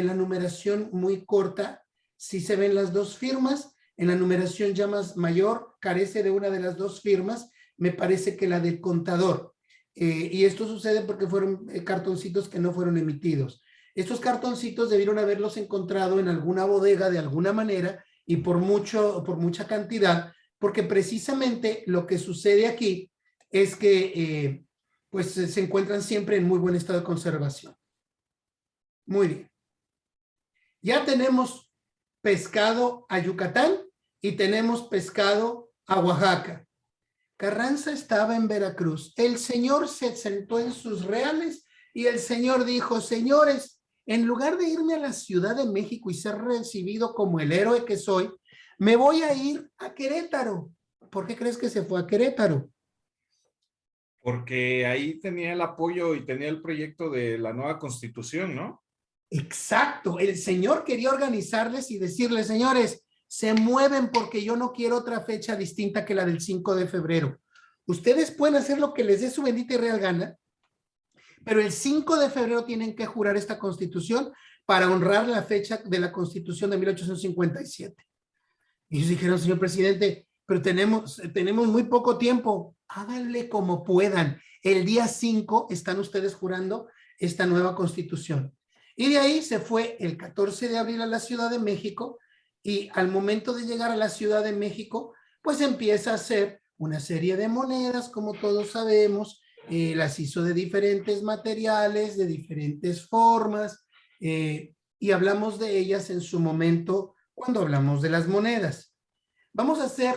la numeración muy corta. Si se ven las dos firmas, en la numeración ya más mayor, carece de una de las dos firmas, me parece que la del contador. Y esto sucede porque fueron cartoncitos que no fueron emitidos. Estos cartoncitos debieron haberlos encontrado en alguna bodega de alguna manera y por mucha cantidad, porque precisamente lo que sucede aquí es que pues se encuentran siempre en muy buen estado de conservación. Muy bien. Ya tenemos pescado a Yucatán y tenemos pescado a Oaxaca. Carranza estaba en Veracruz. El señor se sentó en sus reales y el señor dijo, señores, en lugar de irme a la Ciudad de México y ser recibido como el héroe que soy, me voy a ir a Querétaro. ¿Por qué crees que se fue a Querétaro? Porque ahí tenía el apoyo y tenía el proyecto de la nueva constitución, ¿no? Exacto, el señor quería organizarles y decirles, señores, se mueven porque yo no quiero otra fecha distinta que la del 5 de febrero. Ustedes pueden hacer lo que les dé su bendita y real gana, pero el 5 de febrero tienen que jurar esta constitución para honrar la fecha de la constitución de 1857. Y ellos dijeron, señor presidente, pero tenemos muy poco tiempo, háganle como puedan. El día 5 están ustedes jurando esta nueva constitución. Y de ahí se fue el 14 de abril a la Ciudad de México y al momento de llegar a la Ciudad de México, pues empieza a hacer una serie de monedas, como todos sabemos, las hizo de diferentes materiales, de diferentes formas, y hablamos de ellas en su momento cuando hablamos de las monedas. Vamos a hacer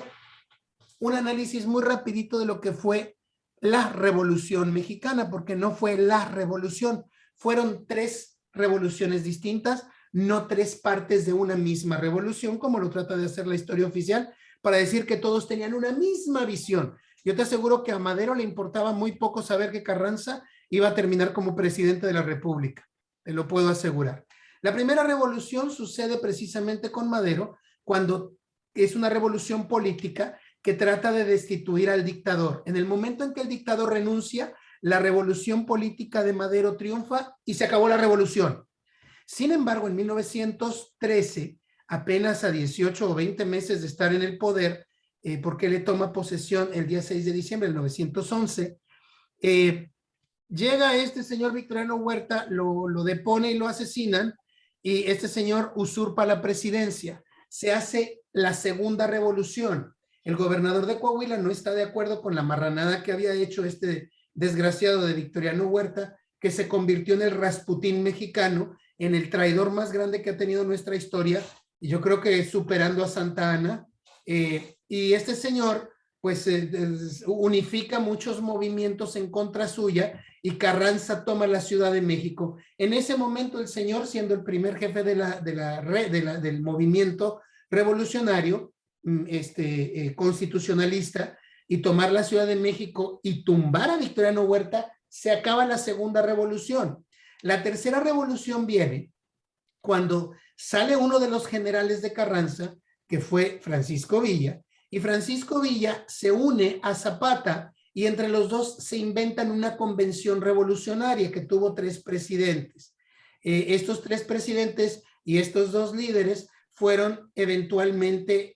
un análisis muy rapidito de lo que fue la Revolución Mexicana, porque no fue la revolución, fueron tres revoluciones distintas, no tres partes de una misma revolución, como lo trata de hacer la historia oficial, para decir que todos tenían una misma visión. Yo te aseguro que a Madero le importaba muy poco saber que Carranza iba a terminar como presidente de la República, te lo puedo asegurar. La primera revolución sucede precisamente con Madero, cuando es una revolución política que trata de destituir al dictador. En el momento en que el dictador renuncia, la revolución política de Madero triunfa y se acabó la revolución. Sin embargo, en 1913, apenas a 18 o 20 meses de estar en el poder, porque le toma posesión el día 6 de diciembre de 1911, llega este señor Victoriano Huerta, lo depone y lo asesinan, y este señor usurpa la presidencia. Se hace la segunda revolución. El gobernador de Coahuila no está de acuerdo con la marranada que había hecho este desgraciado de Victoriano Huerta, que se convirtió en el Rasputín mexicano, en el traidor más grande que ha tenido nuestra historia, y yo creo que superando a Santa Anna. Y este señor pues unifica muchos movimientos en contra suya y Carranza toma la Ciudad de México. En ese momento el señor, siendo el primer jefe del movimiento revolucionario, constitucionalista, y tomar la Ciudad de México y tumbar a Victoriano Huerta, se acaba la segunda revolución. La tercera revolución viene cuando sale uno de los generales de Carranza, que fue Francisco Villa, y Francisco Villa se une a Zapata y entre los dos se inventan una convención revolucionaria que tuvo tres presidentes. Estos tres presidentes y estos dos líderes fueron eventualmente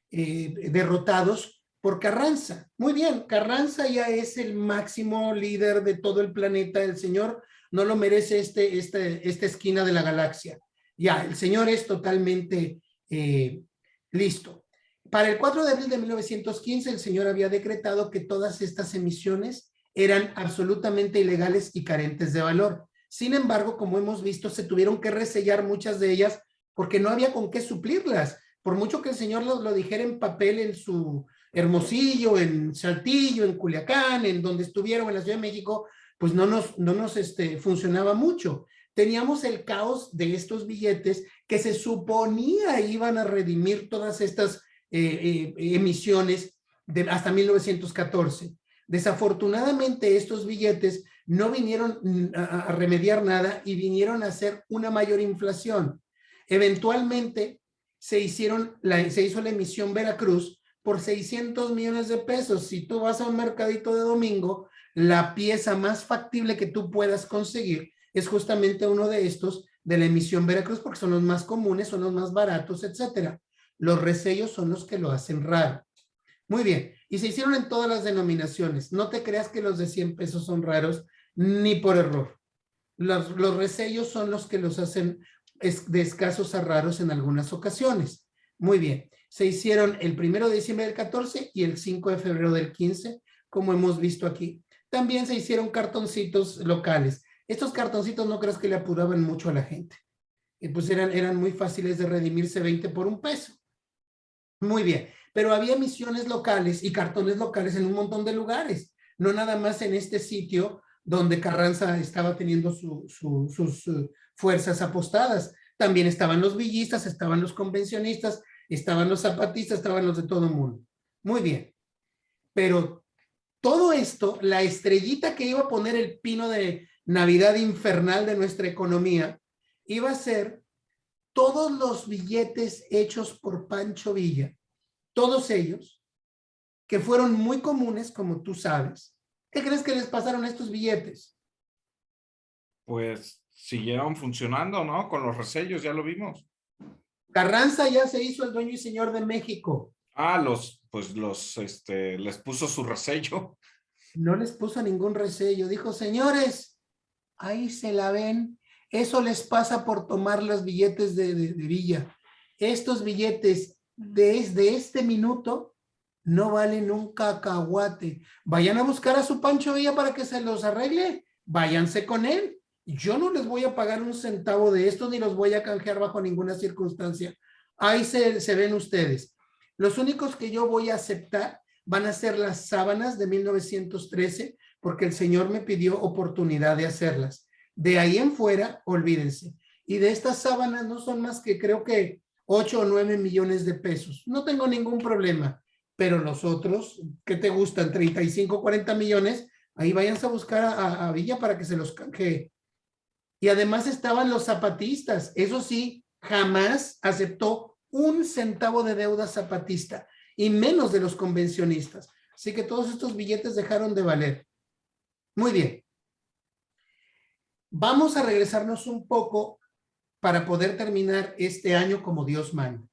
derrotados por Carranza. Muy bien, Carranza ya es el máximo líder de todo el planeta. El señor no lo merece esta esquina de la galaxia. Ya, el señor es totalmente listo. Para el 4 de abril de 1915, el señor había decretado que todas estas emisiones eran absolutamente ilegales y carentes de valor. Sin embargo, como hemos visto, se tuvieron que resellar muchas de ellas porque no había con qué suplirlas. Por mucho que el señor lo dijera en papel en su Hermosillo, en Saltillo, en Culiacán, en donde estuvieron en la Ciudad de México, pues no nos funcionaba mucho. Teníamos el caos de estos billetes que se suponía iban a redimir todas estas emisiones hasta 1914. Desafortunadamente, estos billetes no vinieron a remediar nada y vinieron a hacer una mayor inflación. Eventualmente se hizo la emisión Veracruz por 600 millones de pesos. Si tú vas a un mercadito de domingo, la pieza más factible que tú puedas conseguir es justamente uno de estos de la emisión Veracruz, porque son los más comunes, son los más baratos, etcétera. Los resellos son los que lo hacen raro. Muy bien, y se hicieron en todas las denominaciones. No te creas que los de 100 pesos son raros, ni por error. Los resellos son los que los hacen de escasos a raros en algunas ocasiones. Muy bien, se hicieron el 1 de diciembre del 14 y el 5 de febrero del 15, como hemos visto aquí. También se hicieron cartoncitos locales. Estos cartoncitos no creas que le apuraban mucho a la gente. Pues eran muy fáciles de redimirse 20 por un peso. Muy bien, pero había misiones locales y cartones locales en un montón de lugares, no nada más en este sitio donde Carranza estaba teniendo sus fuerzas apostadas. También estaban los villistas, estaban los convencionistas, estaban los zapatistas, estaban los de todo el mundo. Muy bien, pero todo esto, la estrellita que iba a poner el pino de Navidad infernal de nuestra economía, iba a ser todos los billetes hechos por Pancho Villa, todos ellos, que fueron muy comunes, como tú sabes. ¿Qué crees que les pasaron a estos billetes? Pues siguieron funcionando, ¿no? Con los resellos, ya lo vimos. Carranza ya se hizo el dueño y señor de México. Ah, les puso su resello. No les puso ningún resello. Dijo, señores, ahí se la ven. Eso les pasa por tomar los billetes de Villa. Estos billetes desde este minuto no valen un cacahuate. Vayan a buscar a su Pancho Villa para que se los arregle. Váyanse con él. Yo no les voy a pagar un centavo de esto ni los voy a canjear bajo ninguna circunstancia. Ahí se ven ustedes. Los únicos que yo voy a aceptar van a ser las sábanas de 1913, porque el señor me pidió oportunidad de hacerlas. De ahí en fuera, olvídense. Y de estas sábanas no son más que creo que 8 o 9 millones de pesos. No tengo ningún problema, pero los otros, ¿qué te gustan? 35, 40 millones, ahí váyanse a buscar a Villa para que se los canjee. Y además estaban los zapatistas. Eso sí, jamás aceptó un centavo de deuda zapatista y menos de los convencionistas. Así que todos estos billetes dejaron de valer. Muy bien. Vamos a regresarnos un poco para poder terminar este año como Dios manda.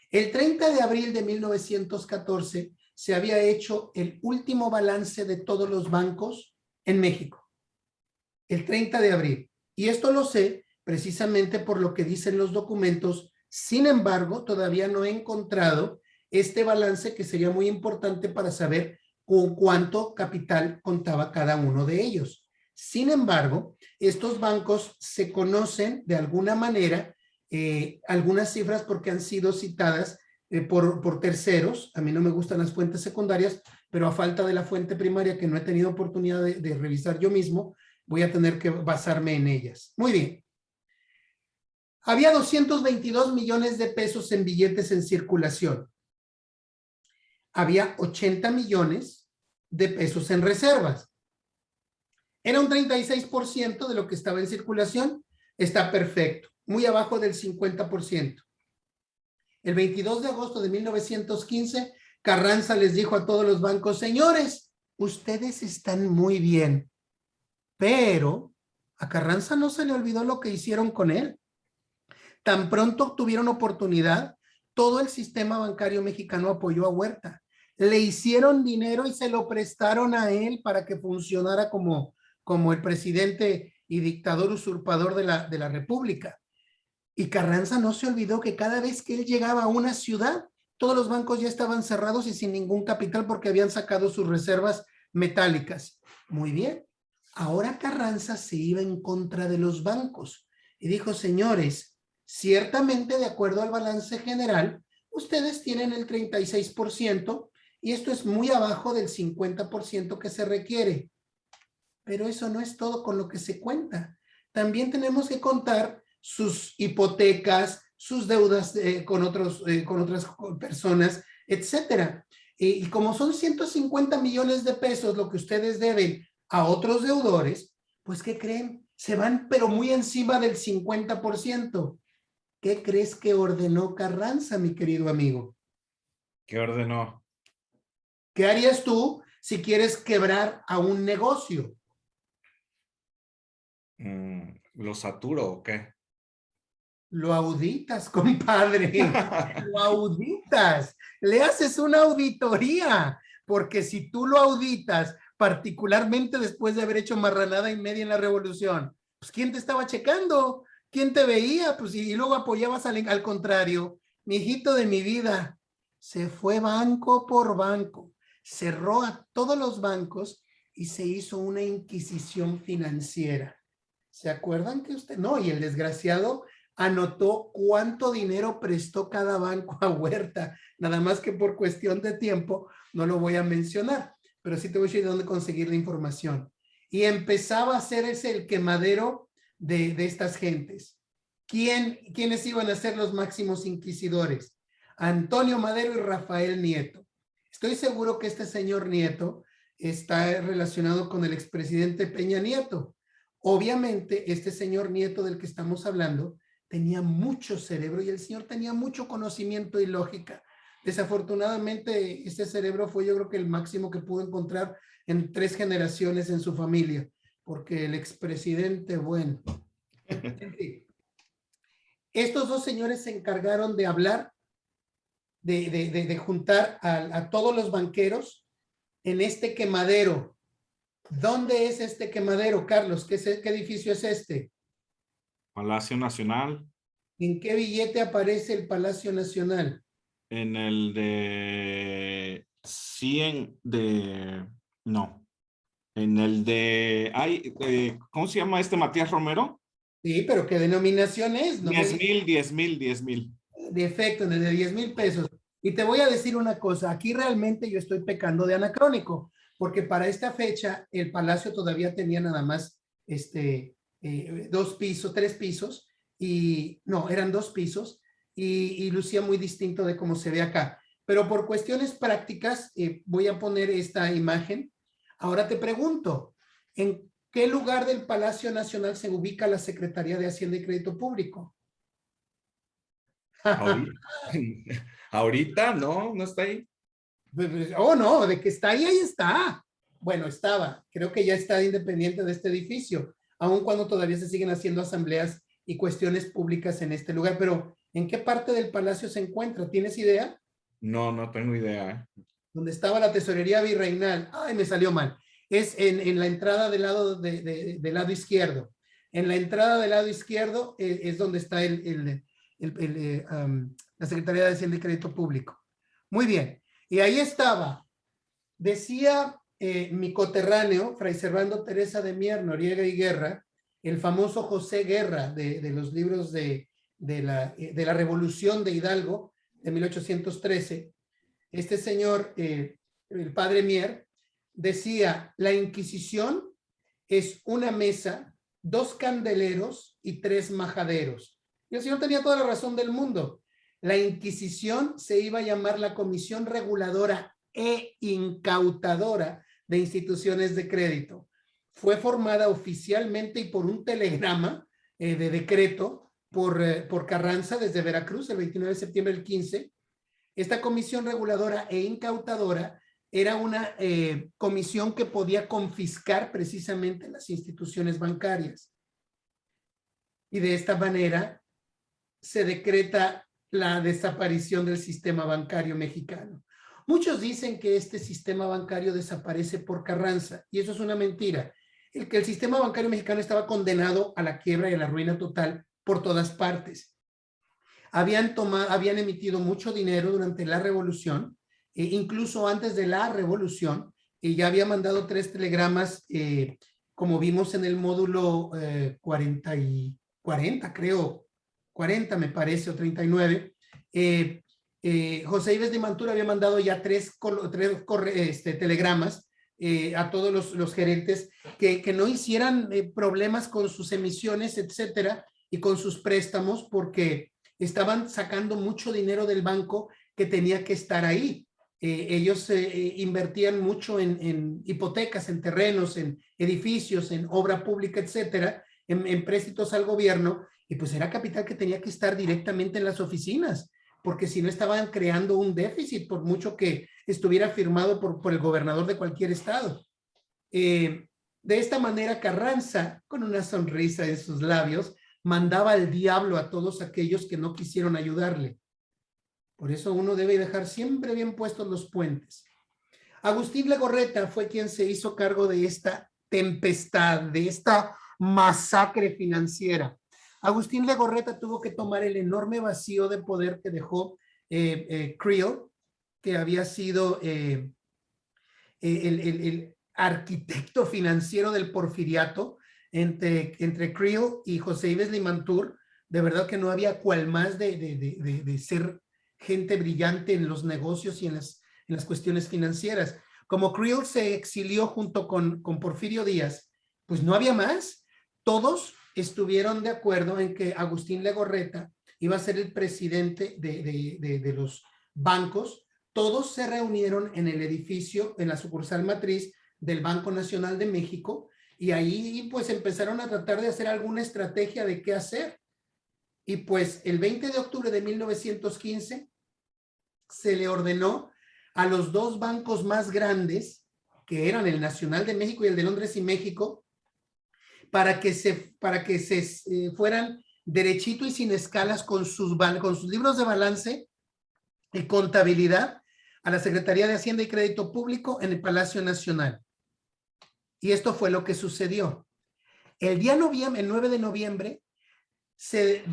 El 30 de abril de 1914 se había hecho el último balance de todos los bancos en México. El 30 de abril. Y esto lo sé precisamente por lo que dicen los documentos. Sin embargo, todavía no he encontrado este balance que sería muy importante para saber con cuánto capital contaba cada uno de ellos. Sin embargo, estos bancos se conocen de alguna manera, algunas cifras porque han sido citadas por terceros. A mí no me gustan las fuentes secundarias, pero a falta de la fuente primaria que no he tenido oportunidad de revisar yo mismo, voy a tener que basarme en ellas. Muy bien. Había 222 millones de pesos en billetes en circulación. Había 80 millones de pesos en reservas. Era un 36% de lo que estaba en circulación. Está perfecto, muy abajo del 50%. El 22 de agosto de 1915, Carranza les dijo a todos los bancos, señores, ustedes están muy bien, pero a Carranza no se le olvidó lo que hicieron con él. Tan pronto tuvieron oportunidad, todo el sistema bancario mexicano apoyó a Huerta. Le hicieron dinero y se lo prestaron a él para que funcionara como el presidente y dictador usurpador de la República. Y Carranza no se olvidó que cada vez que él llegaba a una ciudad, todos los bancos ya estaban cerrados y sin ningún capital porque habían sacado sus reservas metálicas. Muy bien. Ahora Carranza se iba en contra de los bancos y dijo, señores, ciertamente de acuerdo al balance general, ustedes tienen el 36% y esto es muy abajo del 50% que se requiere. Pero eso no es todo con lo que se cuenta. También tenemos que contar sus hipotecas, sus deudas con otras personas, etcétera. Y como son 150 millones de pesos lo que ustedes deben a otros deudores, pues ¿qué creen? Se van pero muy encima del 50%. ¿Qué crees que ordenó Carranza, mi querido amigo? ¿Qué ordenó? ¿Qué harías tú si quieres quebrar a un negocio? ¿Lo saturo o qué? Lo auditas, compadre. Lo auditas. Le haces una auditoría, porque si tú lo auditas, particularmente después de haber hecho marranada y media en la revolución, pues ¿quién te estaba checando? ¿Quién te veía? Pues y luego apoyabas al contrario. Mi hijito de mi vida, se fue banco por banco, cerró a todos los bancos y se hizo una inquisición financiera. ¿Se acuerdan que usted? No, y el desgraciado anotó cuánto dinero prestó cada banco a Huerta, nada más que por cuestión de tiempo no lo voy a mencionar, pero sí te voy a decir dónde conseguir la información. Y empezaba a ser ese el quemadero de estas gentes. ¿Quiénes iban a ser los máximos inquisidores? Antonio Madero y Rafael Nieto. Estoy seguro que este señor Nieto está relacionado con el expresidente Peña Nieto. Obviamente, este señor Nieto del que estamos hablando tenía mucho cerebro y el señor tenía mucho conocimiento y lógica. Desafortunadamente, este cerebro fue, yo creo que el máximo que pudo encontrar en 3 generaciones en su familia, porque el expresidente, bueno, en fin. Estos 2 señores se encargaron de hablar, de juntar a todos los banqueros en este quemadero. ¿Dónde es este quemadero, Carlos? ¿Qué edificio es este? Palacio Nacional. ¿En qué billete aparece el Palacio Nacional? En el de 100 de... No. En el de... ¿cómo se llama este Matías Romero? Sí, pero ¿qué denominación es? No me 10,000, 10,000, 10,000. de efecto, en el de 10,000 pesos. Y te voy a decir una cosa, aquí realmente yo estoy pecando de anacrónico, porque para esta fecha el palacio todavía tenía nada más 2 pisos, 3 pisos, y no, eran 2 pisos, y lucía muy distinto de cómo se ve acá. Pero por cuestiones prácticas, voy a poner esta imagen. Ahora te pregunto, ¿en qué lugar del Palacio Nacional se ubica la Secretaría de Hacienda y Crédito Público? Ahorita, ahorita no, no está ahí. Oh, no, de que está ahí, ahí está. Bueno, estaba. Creo que ya está independiente de este edificio, aun cuando todavía se siguen haciendo asambleas y cuestiones públicas en este lugar. Pero, ¿en qué parte del palacio se encuentra? ¿Tienes idea? No, no tengo idea. Donde estaba la tesorería virreinal. Ay, me salió mal. Es en la entrada del lado, del lado izquierdo. En la entrada del lado izquierdo es donde está la Secretaría de Hacienda y Crédito Público. Muy bien. Y ahí estaba. Decía mi coterráneo, Fray Servando Teresa de Mier, Noriega y Guerra, el famoso José Guerra de los libros de la Revolución de Hidalgo de 1813. Este señor, el padre Mier, decía, la Inquisición es una mesa, 2 candeleros y 3 majaderos. Y el señor tenía toda la razón del mundo. La Inquisición se iba a llamar la Comisión Reguladora e Incautadora de Instituciones de Crédito. Fue formada oficialmente y por un telegrama de decreto por Carranza desde Veracruz el 29 de septiembre del 15. Esta comisión reguladora e incautadora era una comisión que podía confiscar precisamente las instituciones bancarias. Y de esta manera se decreta la desaparición del sistema bancario mexicano. Muchos dicen que este sistema bancario desaparece por Carranza, y eso es una mentira. El sistema bancario mexicano estaba condenado a la quiebra y a la ruina total por todas partes. Habían emitido mucho dinero durante la revolución, incluso antes de la revolución, ya había mandado 3 telegramas, como vimos en el módulo 40, creo, 40 me parece, o 39. José Ives de Mantura había mandado ya 3 telegramas a todos los gerentes que no hicieran problemas con sus emisiones, etcétera, y con sus préstamos, porque estaban sacando mucho dinero del banco que tenía que estar ahí. Ellos invertían mucho en hipotecas, en terrenos, en edificios, en obra pública, etcétera, en préstitos al gobierno, y pues era capital que tenía que estar directamente en las oficinas, porque si no estaban creando un déficit, por mucho que estuviera firmado por el gobernador de cualquier estado. De esta manera, Carranza, con una sonrisa en sus labios, mandaba al diablo a todos aquellos que no quisieron ayudarle. Por eso uno debe dejar siempre bien puestos los puentes. Agustín Legorreta fue quien se hizo cargo de esta tempestad, de esta masacre financiera. Agustín Legorreta tuvo que tomar el enorme vacío de poder que dejó Creel, que había sido el arquitecto financiero del porfiriato entre Creel y José Ives Limantur. De verdad que no había cual más de ser gente brillante en los negocios y en las cuestiones financieras. Como Creel se exilió junto con Porfirio Díaz, pues no había más. Todos estuvieron de acuerdo en que Agustín Legorreta iba a ser el presidente de los bancos, todos se reunieron en el edificio, en la sucursal matriz del Banco Nacional de México, y ahí pues empezaron a tratar de hacer alguna estrategia de qué hacer. Y pues el 20 de octubre de 1915 se le ordenó a los dos bancos más grandes, que eran el Nacional de México y el de Londres y México, para que se fueran derechito y sin escalas con sus libros de balance y contabilidad a la Secretaría de Hacienda y Crédito Público en el Palacio Nacional. Y esto fue lo que sucedió. El 9 de noviembre, se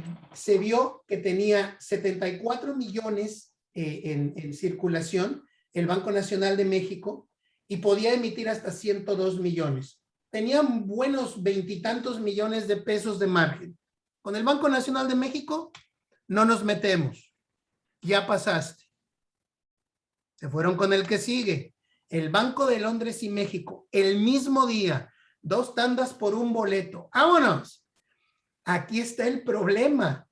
vio que tenía 74 millones en circulación el Banco Nacional de México y podía emitir hasta 102 millones. Tenían buenos 20 y tantos millones de pesos de margen. Con el Banco Nacional de México no nos metemos. Ya pasaste. Se fueron con el que sigue. El Banco de Londres y México, el mismo día, 2 tandas por un boleto. ¡Vámonos! Aquí está el problema.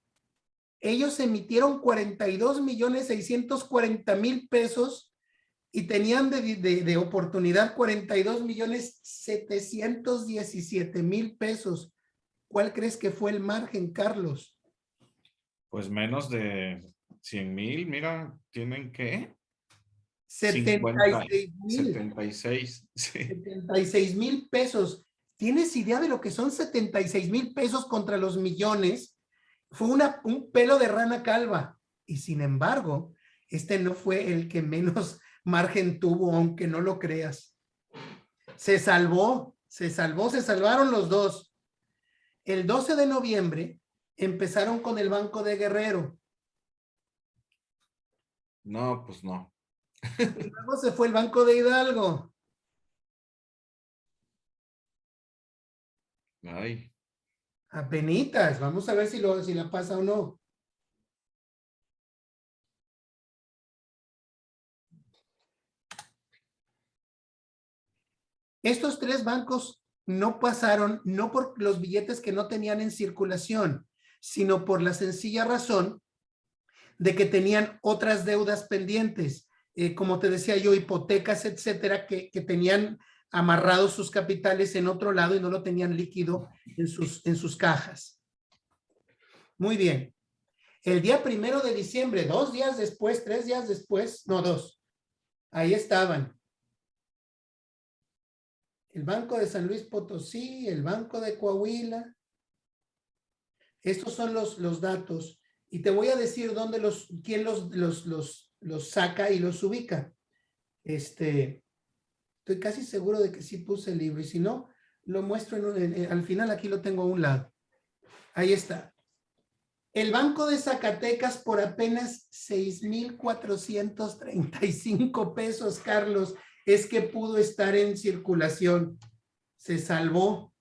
Ellos emitieron 42.640.000 pesos y tenían de oportunidad 42.717.000 pesos. ¿Cuál crees que fue el margen, Carlos? Pues menos de 100,000, mira, tienen que 76,000. sí. 76,000 pesos. ¿Tienes idea de lo que son 76,000 pesos contra los millones? Fue un pelo de rana calva. Y sin embargo, este no fue el que menos margen tuvo, aunque no lo creas. Se salvaron los dos. El 12 de noviembre empezaron con el Banco de Guerrero. No, pues no. Y luego se fue el Banco de Hidalgo. Ay. Apenitas, vamos a ver si la pasa o no. Estos 3 bancos no pasaron, no por los billetes que no tenían en circulación, sino por la sencilla razón de que tenían otras deudas pendientes, como te decía yo, hipotecas, etcétera, que tenían amarrados sus capitales en otro lado y no lo tenían líquido en sus cajas. Muy bien. El día 1 de diciembre, 2 días después, 3 días después, no, 2, ahí estaban. El Banco de San Luis Potosí, el Banco de Coahuila. Estos son los datos. Y te voy a decir quién los saca y los ubica. Estoy casi seguro de que sí puse el libro. Y si no, lo muestro al final. Aquí lo tengo a un lado. Ahí está. El Banco de Zacatecas por apenas 6,435 pesos, Carlos, es que pudo estar en circulación. Se salvó.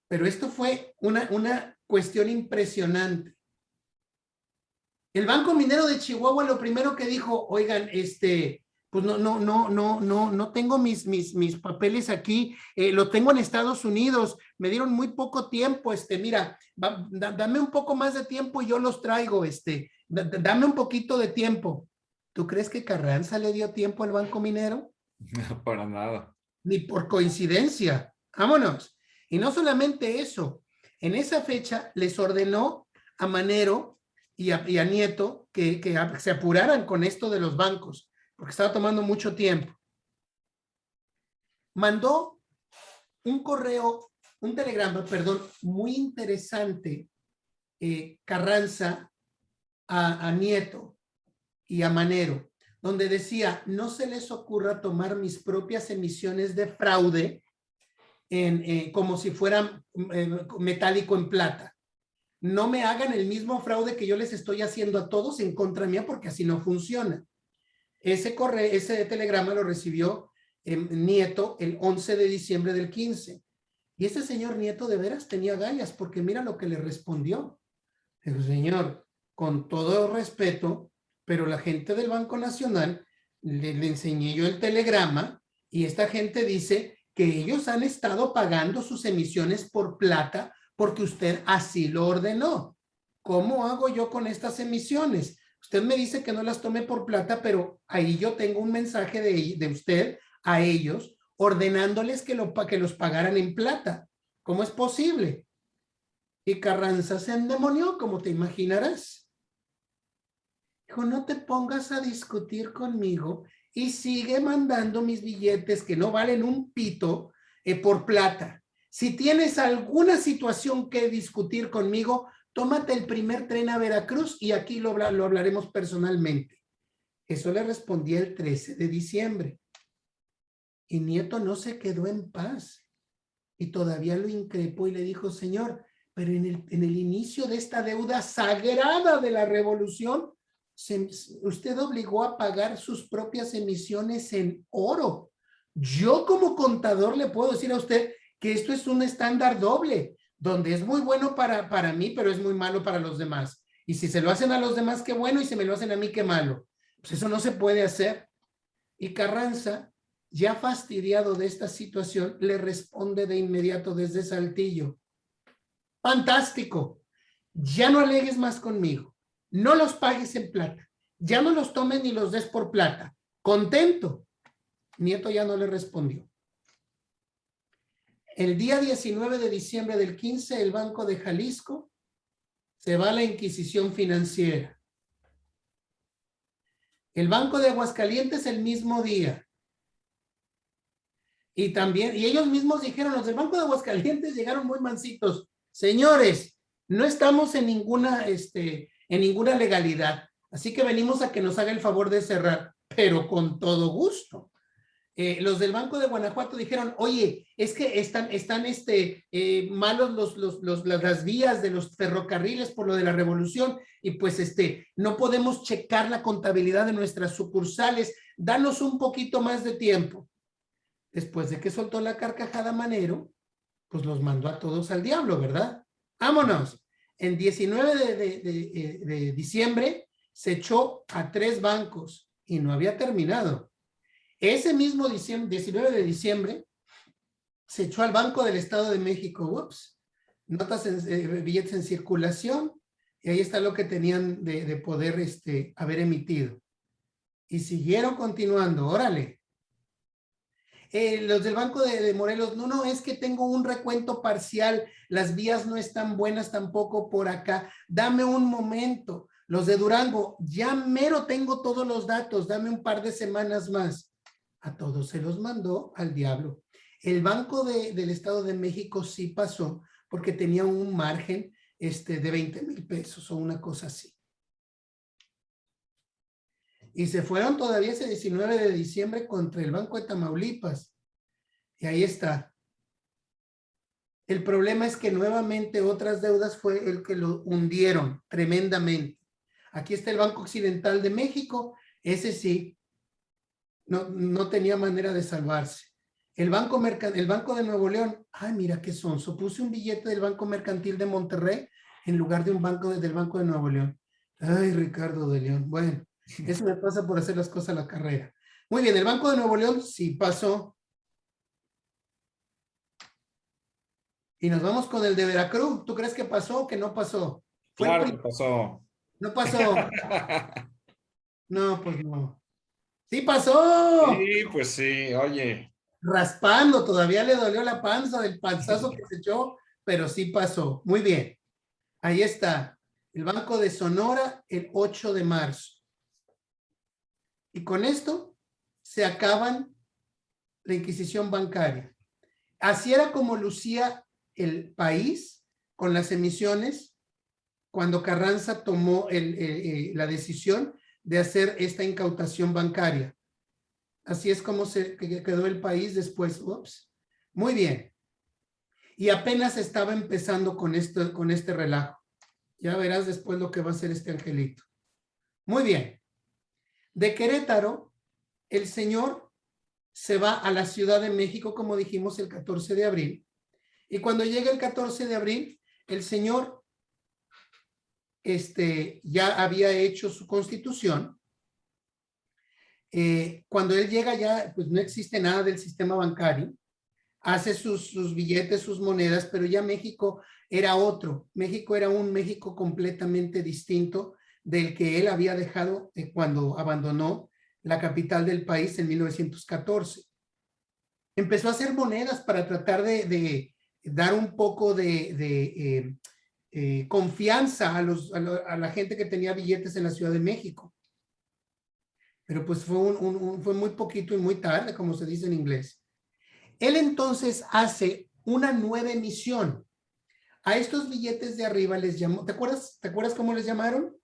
Pero esto fue una cuestión impresionante. El Banco Minero de Chihuahua lo primero que dijo, oigan, pues no tengo mis papeles aquí, lo tengo en Estados Unidos, me dieron muy poco tiempo, mira, dame un poco más de tiempo y yo los traigo, dame un poquito de tiempo. ¿Tú crees que Carranza le dio tiempo al Banco Minero? No, para nada. Ni por coincidencia. Vámonos. Y no solamente eso, en esa fecha les ordenó a Manero y a Nieto que se apuraran con esto de los bancos, porque estaba tomando mucho tiempo. Mandó un telegrama, muy interesante, Carranza a Nieto y a Manero, donde decía, no se les ocurra tomar mis propias emisiones de fraude como si fueran metálico en plata. No me hagan el mismo fraude que yo les estoy haciendo a todos en contra mía, porque así no funciona. Ese telegrama lo recibió Nieto el 11 de diciembre del 15. Y ese señor Nieto de veras tenía gallas, porque mira lo que le respondió. Dijo, señor, con todo respeto, pero la gente del Banco Nacional, le enseñé yo el telegrama y esta gente dice que ellos han estado pagando sus emisiones por plata porque usted así lo ordenó. ¿cómo hago yo con estas emisiones? Usted me dice que no las tome por plata, pero ahí yo tengo un mensaje de usted a ellos ordenándoles que los pagaran en plata. ¿Cómo es posible? Y Carranza se endemonió, como te imaginarás. Dijo, no te pongas a discutir conmigo y sigue mandando mis billetes que no valen un pito por plata. Si tienes alguna situación que discutir conmigo, tómate el primer tren a Veracruz y aquí lo hablaremos personalmente. Eso le respondí el 13 de diciembre. Y Nieto no se quedó en paz y todavía lo increpó y le dijo, señor, pero en el inicio de esta deuda sagrada de la revolución, usted obligó a pagar sus propias emisiones en oro. Yo como contador le puedo decir a usted que esto es un estándar doble, donde es muy bueno para mí, pero es muy malo para los demás. Y si se lo hacen a los demás, qué bueno, y si me lo hacen a mí, qué malo. Pues eso no se puede hacer. Y Carranza, ya fastidiado de esta situación, le responde de inmediato desde Saltillo. Fantástico. Ya no alegues más conmigo. No los pagues en plata. Ya no los tomes ni los des por plata. Contento. Nieto ya no le respondió. El día 19 de diciembre del 15, el Banco de Jalisco se va a la Inquisición Financiera. El Banco de Aguascalientes el mismo día. Y también, y ellos mismos dijeron, los del Banco de Aguascalientes llegaron muy mansitos. Señores, no estamos en ninguna legalidad. Así que venimos a que nos haga el favor de cerrar, pero con todo gusto. Los del Banco de Guanajuato dijeron, oye, es que están malos las vías de los ferrocarriles por lo de la revolución y pues no podemos checar la contabilidad de nuestras sucursales, danos un poquito más de tiempo. Después de que soltó la carcajada Manero, pues los mandó a todos al diablo, ¿verdad? ¡Vámonos! En 19 de diciembre se echó a 3 bancos y no había terminado. Ese mismo 19 de diciembre se echó al Banco del Estado de México. Ups, notas, billetes en circulación, y ahí está lo que tenían de poder haber emitido. Y siguieron continuando, órale. Los del Banco de Morelos, no, es que tengo un recuento parcial, las vías no están buenas tampoco por acá, dame un momento. Los de Durango, ya mero tengo todos los datos, dame un par de semanas más. A todos se los mandó al diablo. El Banco del Estado de México sí pasó porque tenía un margen de 20,000 pesos o una cosa así. Y se fueron todavía ese 19 de diciembre contra el Banco de Tamaulipas. Y ahí está. El problema es que nuevamente otras deudas fue el que lo hundieron tremendamente. Aquí está el Banco Occidental de México. Ese sí, no tenía manera de salvarse. El Banco de Nuevo León, ay, mira qué sonso. Puse un billete del Banco Mercantil de Monterrey en lugar de un banco del Banco de Nuevo León. Ay, Ricardo de León. Bueno, eso me pasa por hacer las cosas a la carrera. Muy bien, el Banco de Nuevo León sí pasó. Y nos vamos con el de Veracruz. ¿Tú crees que pasó o que no pasó? Claro que pasó. No pasó. No, pues no. ¡Sí pasó! Sí, pues sí, oye. Raspando, todavía le dolió la panza del panzazo que se echó, pero sí pasó. Muy bien. Ahí está. El Banco de Sonora el 8 de marzo. Y con esto se acaban la Inquisición bancaria. Así era como lucía el país con las emisiones cuando Carranza tomó la decisión de hacer esta incautación bancaria. Así es como se quedó el país después. Ups. Muy bien. Y apenas estaba empezando con este relajo. Ya verás después lo que va a hacer este angelito. Muy bien. De Querétaro, el señor se va a la Ciudad de México, como dijimos, el 14 de abril. Y cuando llega el 14 de abril, el señor ya había hecho su constitución. Cuando él llega ya, pues no existe nada del sistema bancario. hace sus billetes, sus monedas, pero ya México era otro. México era un México completamente distinto del que él había dejado cuando abandonó la capital del país en 1914. Empezó a hacer monedas para tratar de dar un poco de confianza a la gente que tenía billetes en la Ciudad de México. Pero pues fue muy poquito y muy tarde, como se dice en inglés. Él entonces hace una nueva emisión. A estos billetes de arriba les llamó, ¿te acuerdas cómo les llamaron?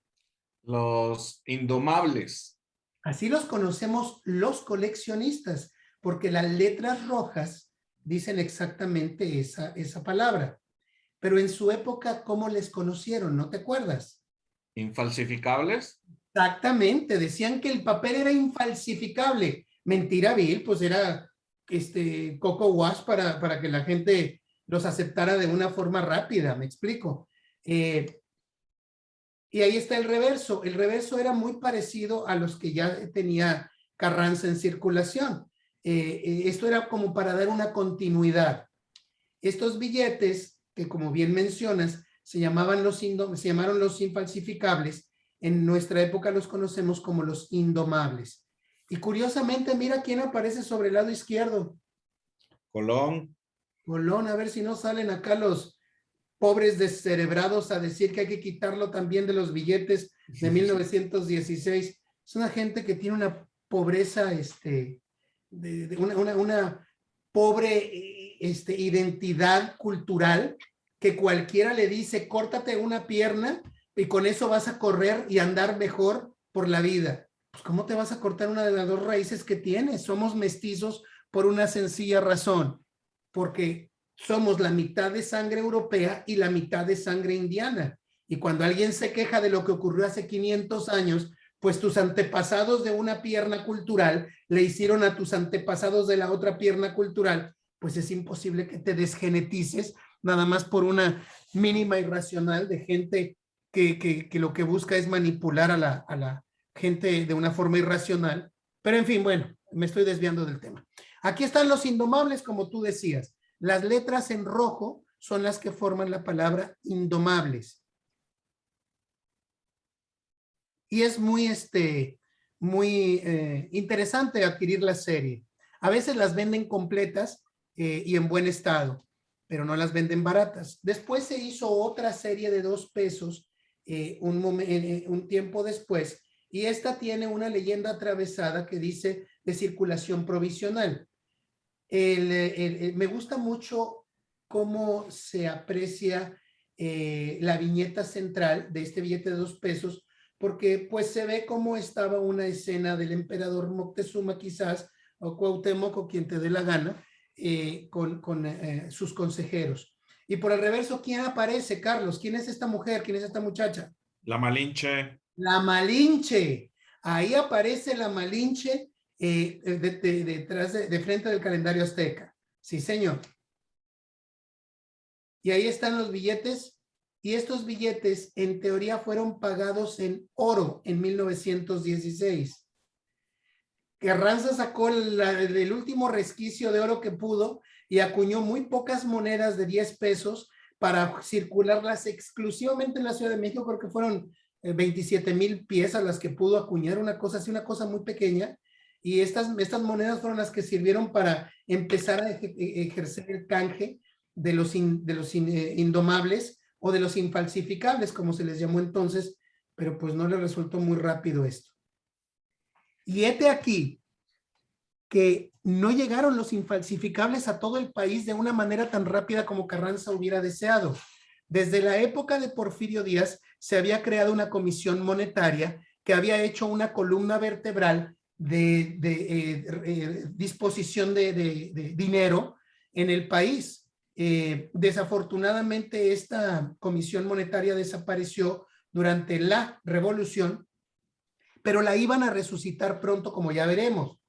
Los indomables. Así los conocemos los coleccionistas, porque las letras rojas dicen exactamente esa palabra. Pero en su época, ¿cómo les conocieron? ¿No te acuerdas? Infalsificables. Exactamente, decían que el papel era infalsificable. Mentira vil, pues era coco wash para que la gente los aceptara de una forma rápida, me explico. Y ahí está el reverso. El reverso era muy parecido a los que ya tenía Carranza en circulación. Esto era como para dar una continuidad. Estos billetes, que como bien mencionas, se llamaron los infalsificables, en nuestra época los conocemos como los indomables. Y curiosamente, mira quién aparece sobre el lado izquierdo. Colón. Colón, a ver si no salen acá los pobres descerebrados a decir que hay que quitarlo también de los billetes de 1916. Es una gente que tiene una pobreza, una pobre identidad cultural, que cualquiera le dice, córtate una pierna y con eso vas a correr y andar mejor por la vida. Pues, ¿cómo te vas a cortar una de las dos raíces que tienes? Somos mestizos por una sencilla razón, porque somos la mitad de sangre europea y la mitad de sangre indiana. Y cuando alguien se queja de lo que ocurrió hace 500 años, pues tus antepasados de una pierna cultural le hicieron a tus antepasados de la otra pierna cultural, pues es imposible que te desgenetices nada más por una mínima irracional de gente que lo que busca es manipular a la gente de una forma irracional. Pero en fin, bueno, me estoy desviando del tema. Aquí están los indomables, como tú decías. Las letras en rojo son las que forman la palabra indomables. Y es muy interesante adquirir la serie. A veces las venden completas y en buen estado, pero no las venden baratas. Después se hizo otra serie de 2 pesos un tiempo después, y esta tiene una leyenda atravesada que dice de circulación provisional. Me gusta mucho cómo se aprecia la viñeta central de este billete de 2 pesos, porque pues se ve cómo estaba una escena del emperador Moctezuma quizás, o Cuauhtémoc, o quien te dé la gana, con sus consejeros. Y por el reverso, ¿quién aparece, Carlos? ¿Quién es esta mujer? ¿Quién es esta muchacha? La Malinche. La Malinche. Ahí aparece la Malinche detrás de frente del calendario azteca. Sí, señor. Y ahí están los billetes, y estos billetes en teoría fueron pagados en oro en 1916. Carranza sacó el último resquicio de oro que pudo y acuñó muy pocas monedas de 10 pesos para circularlas exclusivamente en la Ciudad de México. Creo que fueron 27,000 piezas las que pudo acuñar, una cosa así, una cosa muy pequeña. Y estas monedas fueron las que sirvieron para empezar a ejercer el canje de los indomables o de los infalsificables, como se les llamó entonces, pero pues no le resultó muy rápido esto. Y hete aquí que no llegaron los infalsificables a todo el país de una manera tan rápida como Carranza hubiera deseado. Desde la época de Porfirio Díaz se había creado una comisión monetaria que había hecho una columna vertebral de disposición de dinero en el país. Desafortunadamente esta comisión monetaria desapareció durante la revolución, pero la iban a resucitar pronto, como ya veremos.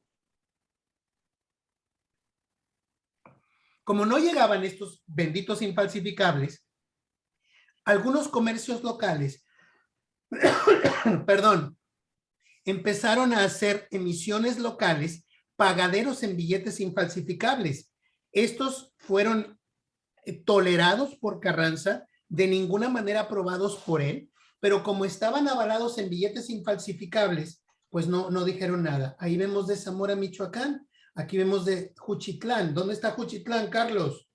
Como no llegaban estos benditos infalsificables, algunos comercios locales, perdón, empezaron a hacer emisiones locales, pagaderos en billetes infalsificables. Estos fueron tolerados por Carranza, de ninguna manera aprobados por él, pero como estaban avalados en billetes infalsificables, pues no dijeron nada. Ahí vemos de Zamora, Michoacán, aquí vemos de Juchitlán. ¿Dónde está Juchitlán, Carlos?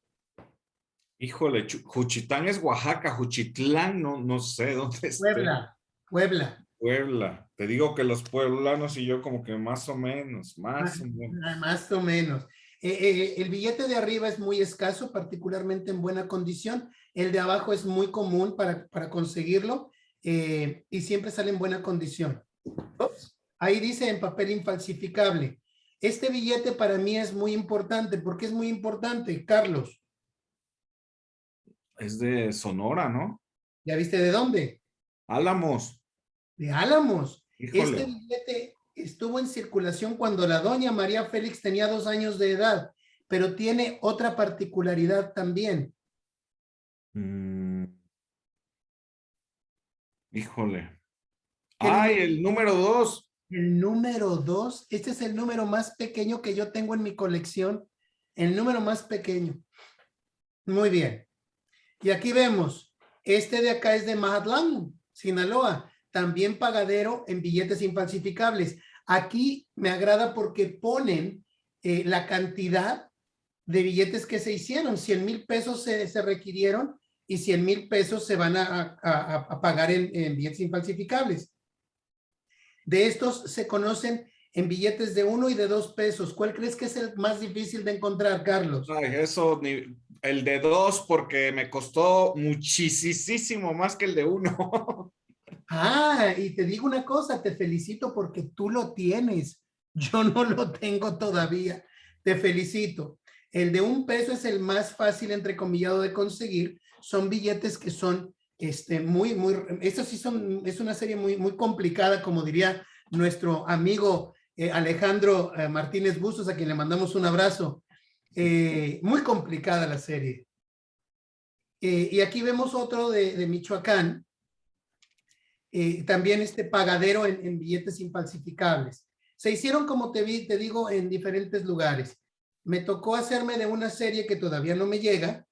Híjole, Juchitán es Oaxaca, Juchitlán, no sé dónde esté. Puebla, Puebla. Puebla. Te digo que los pueblanos y yo como que más o menos, más o menos. Más o menos. El billete de arriba es muy escaso, particularmente en buena condición. El de abajo es muy común para conseguirlo y siempre sale en buena condición. Ups. Ahí dice en papel infalsificable. Este billete para mí es muy importante. ¿Por qué es muy importante, Carlos? Es de Sonora, ¿no? ¿Ya viste de dónde? Álamos. De Álamos. Este Híjole. billete estuvo en circulación cuando la doña María Félix tenía 2 años de edad, pero tiene otra particularidad también. Híjole. ¿Qué ¡Ay, número? el número 2! El número 2. Este es el número más pequeño que yo tengo en mi colección. El número más pequeño. Muy bien. Y aquí vemos, este de acá es de Mazatlán, Sinaloa, también pagadero en billetes infalsificables. Aquí me agrada porque ponen la cantidad de billetes que se hicieron. 100,000 pesos se requirieron y 100,000 pesos se van a pagar en billetes infalsificables. De estos se conocen en billetes de 1 y de 2 pesos. ¿Cuál crees que es el más difícil de encontrar, Carlos? Ay, eso, el de 2 porque me costó muchísimo más que el de 1. Ah, y te digo una cosa, te felicito porque tú lo tienes. Yo no lo tengo todavía. Te felicito. El de 1 peso es el más fácil, entrecomillado, de conseguir. Son billetes que son estos sí es una serie muy complicada, como diría nuestro amigo Alejandro Martínez Bustos, a quien le mandamos un abrazo. Muy complicada la serie. Y aquí vemos otro de Michoacán, también pagadero en billetes infalsificables. Se hicieron, como te digo, en diferentes lugares. Me tocó hacerme de una serie que todavía no me llega,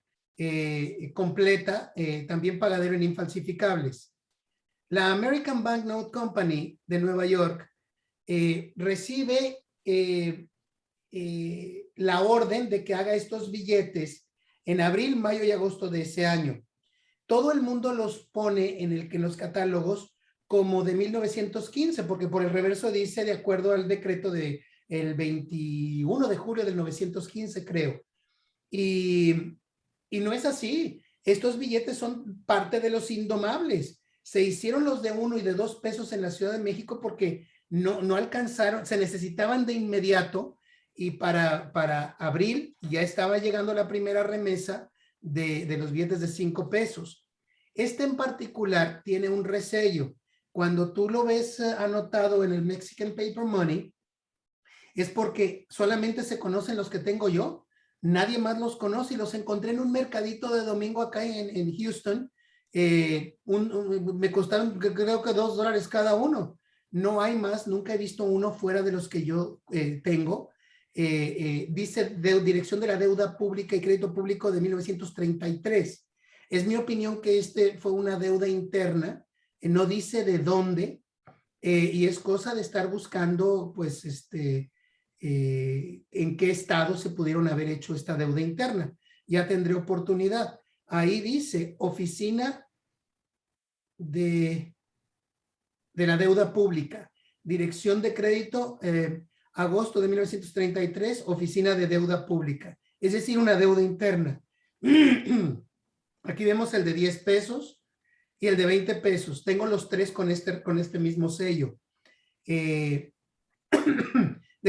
completa, también pagadero en infalsificables. La American Banknote Company de Nueva York recibe la orden de que haga estos billetes en abril, mayo y agosto de ese año. Todo el mundo los pone en los catálogos como de 1915, porque por el reverso dice de acuerdo al decreto de el 21 de julio del 915, creo. Y no es así. Estos billetes son parte de los indomables. Se hicieron los de 1 y de 2 pesos en la Ciudad de México porque no alcanzaron, se necesitaban de inmediato, y para abril ya estaba llegando la primera remesa de los billetes de 5 pesos. Este en particular tiene un resello. Cuando tú lo ves anotado en el Mexican Paper Money, es porque solamente se conocen los que tengo yo. Nadie más los conoce, y los encontré en un mercadito de domingo acá en Houston. Me costaron creo que $2 cada uno. No hay más, nunca he visto uno fuera de los que yo tengo. Dice Dirección de la Deuda Pública y Crédito Público de 1933. Es mi opinión que fue una deuda interna, no dice de dónde, y es cosa de estar buscando, pues, en qué estado se pudieron haber hecho esta deuda interna. Ya tendré oportunidad. Ahí dice Oficina de la Deuda Pública, Dirección de Crédito, agosto de 1933, Oficina de Deuda Pública. Es decir, una deuda interna. Aquí vemos el de 10 pesos y el de 20 pesos. Tengo los tres con este mismo sello. De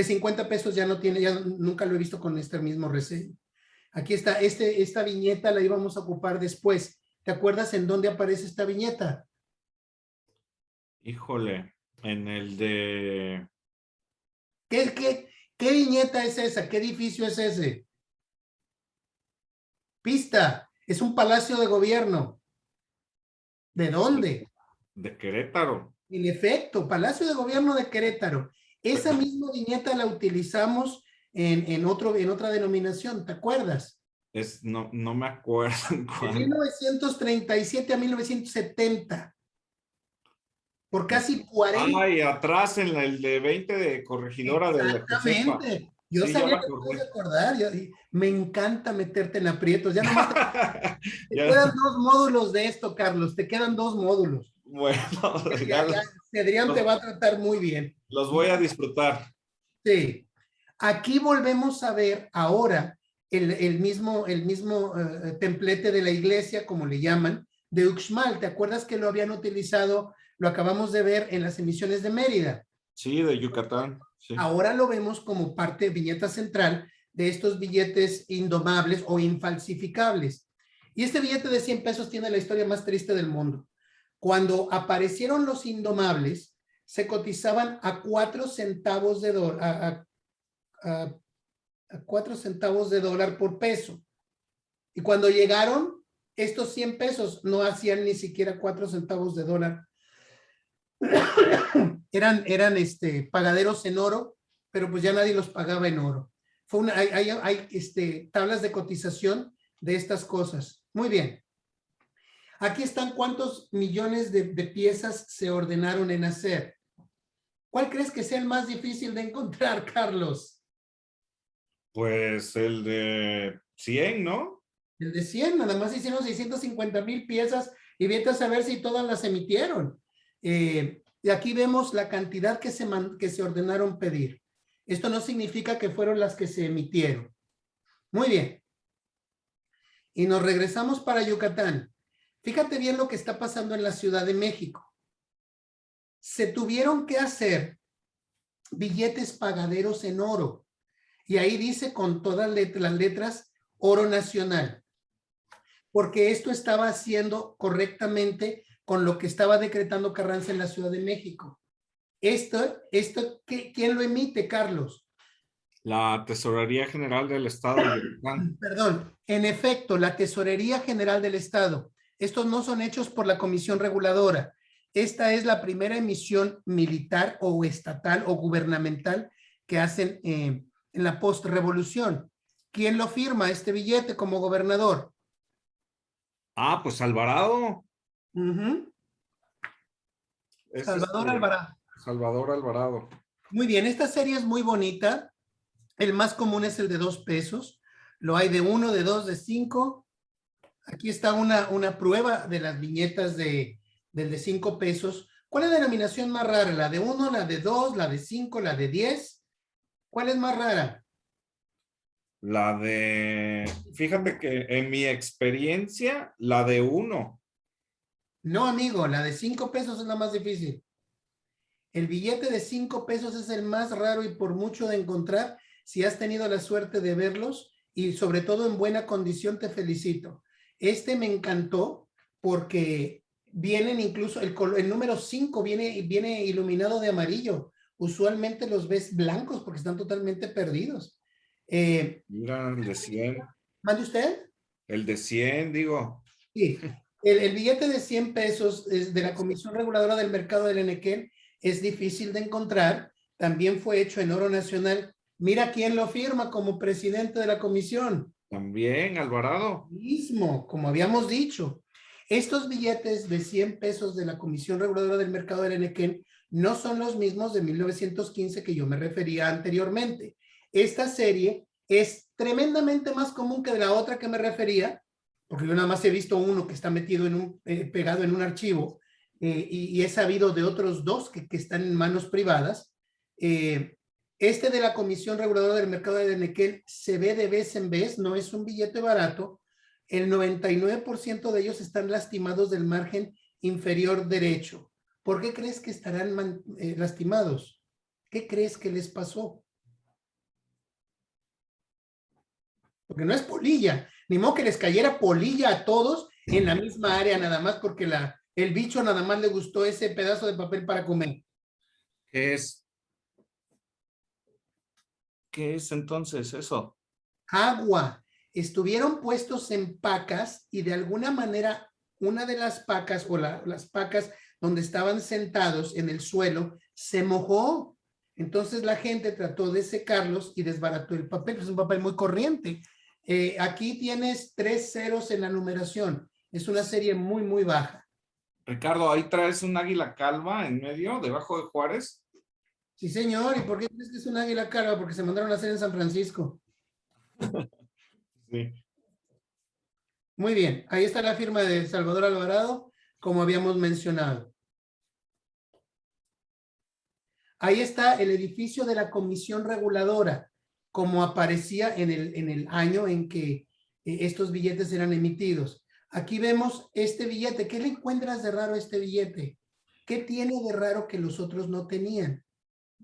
50 pesos ya no tiene, ya nunca lo he visto con este mismo resello. Aquí está, esta viñeta la íbamos a ocupar después. ¿Te acuerdas en dónde aparece esta viñeta? Híjole, en el de... ¿Qué viñeta es esa? ¿Qué edificio es ese? Pista, es un palacio de gobierno. ¿De dónde? De Querétaro. En efecto, Palacio de Gobierno de Querétaro. Esa misma viñeta la utilizamos en otra denominación, ¿te acuerdas? No me acuerdo en De cuál. 1937 a 1970, por casi 40. Ay, atrás en el de 20 de corregidora de la Josefa. Exactamente. Yo Sí, ya sabía me que te ibas a acordé. acordar. Me encanta meterte en aprietos. Ya nomás te Ya, quedan dos módulos de esto, Carlos. Te quedan dos módulos. bueno, Ya, ya ya, Cedrián te los, va a tratar muy bien. los voy a disfrutar. Sí. Aquí volvemos a ver ahora el mismo templete de la iglesia, como le llaman, de Uxmal. ¿Te acuerdas que lo habían utilizado? Lo acabamos de ver en las emisiones de Mérida. Sí, de Yucatán. Sí. Ahora lo vemos como parte, viñeta central de estos billetes indomables o infalsificables. Y este billete de 100 pesos tiene la historia más triste del mundo. Cuando aparecieron los indomables, se cotizaban a 4 centavos de dólar, a 4 centavos de dólar por peso. Y cuando llegaron, estos 100 pesos no hacían ni siquiera 4 centavos de dólar. eran pagaderos en oro, pero pues ya nadie los pagaba en oro. Hay tablas de cotización de estas cosas. Muy bien. Aquí están cuántos millones de piezas se ordenaron en hacer. ¿Cuál crees que sea el más difícil de encontrar, Carlos? Pues el de 100, ¿no? El de 100, nada más hicieron 650,000 piezas y vete a saber si todas las emitieron. Y aquí vemos la cantidad que se ordenaron pedir. Esto no significa que fueron las que se emitieron. Muy bien. Y nos regresamos para Yucatán. Fíjate bien lo que está pasando en la Ciudad de México. Se tuvieron que hacer billetes pagaderos en oro. Y ahí dice con todas las letras oro nacional. Porque esto estaba haciendo correctamente con lo que estaba decretando Carranza en la Ciudad de México. ¿Quién lo emite, Carlos? La Tesorería General del Estado de Yucatán. Perdón, en efecto, la Tesorería General del Estado. Estos no son hechos por la Comisión Reguladora. Esta es la primera emisión militar o estatal o gubernamental que hacen en la postrevolución. ¿Quién lo firma este billete como gobernador? Ah, pues Alvarado. Es Salvador Alvarado. Salvador Alvarado. Muy bien, esta serie es muy bonita. El más común es el de 2 pesos. Lo hay de 1, de 2, de 5. Aquí está una prueba de las viñetas del de 5 pesos. ¿Cuál es la denominación más rara? ¿La de 1, la de 2, la de 5, la de 10? ¿Cuál es más rara? Fíjate que en mi experiencia, la de 1. No, amigo, la de 5 pesos es la más difícil. El billete de 5 pesos es el más raro y por mucho de encontrar. Si has tenido la suerte de verlos y sobre todo en buena condición, te felicito. Este me encantó porque vienen incluso, el número 5 viene iluminado de amarillo. Usualmente los ves blancos porque están totalmente perdidos. Mira, el de 100. ¿Mande usted? El de 100, digo. Sí. El billete de 100 pesos es de la Comisión Reguladora del Mercado del Enequén es difícil de encontrar. También fue hecho en oro nacional. Mira quién lo firma como presidente de la comisión. También Alvarado. Mismo, como habíamos dicho. Estos billetes de 100 pesos de la Comisión Reguladora del Mercado del Enequén no son los mismos de 1915 que yo me refería anteriormente. Esta serie es tremendamente más común que de la otra que me refería, porque yo nada más he visto uno que está metido pegado en un archivo, y he sabido de otros dos que están en manos privadas. Este de la Comisión Reguladora del Mercado de Enequén se ve de vez en vez, no es un billete barato. El 99% de ellos están lastimados del margen inferior derecho. ¿Por qué crees que estarán lastimados? ¿Qué crees que les pasó? Porque no es polilla, ni modo que les cayera polilla a todos en la misma área nada más porque el bicho nada más le gustó ese pedazo de papel para comer. ¿Qué es entonces eso? Agua. Estuvieron puestos en pacas y de alguna manera una de las pacas o las pacas donde estaban sentados en el suelo se mojó. Entonces la gente trató de secarlos y desbarató el papel. Es un papel muy corriente. Aquí tienes 3 ceros en la numeración. Es una serie muy, muy baja. Ricardo, ahí traes un águila calva en medio, debajo de Juárez. Sí, señor. ¿Y por qué crees que es un águila calva? Porque se mandaron a hacer en San Francisco. Sí. Muy bien. Ahí está la firma de Salvador Alvarado, como habíamos mencionado. Ahí está el edificio de la Comisión Reguladora, como aparecía en el año en que estos billetes eran emitidos. Aquí vemos este billete. ¿Qué le encuentras de raro a este billete? ¿Qué tiene de raro que los otros no tenían?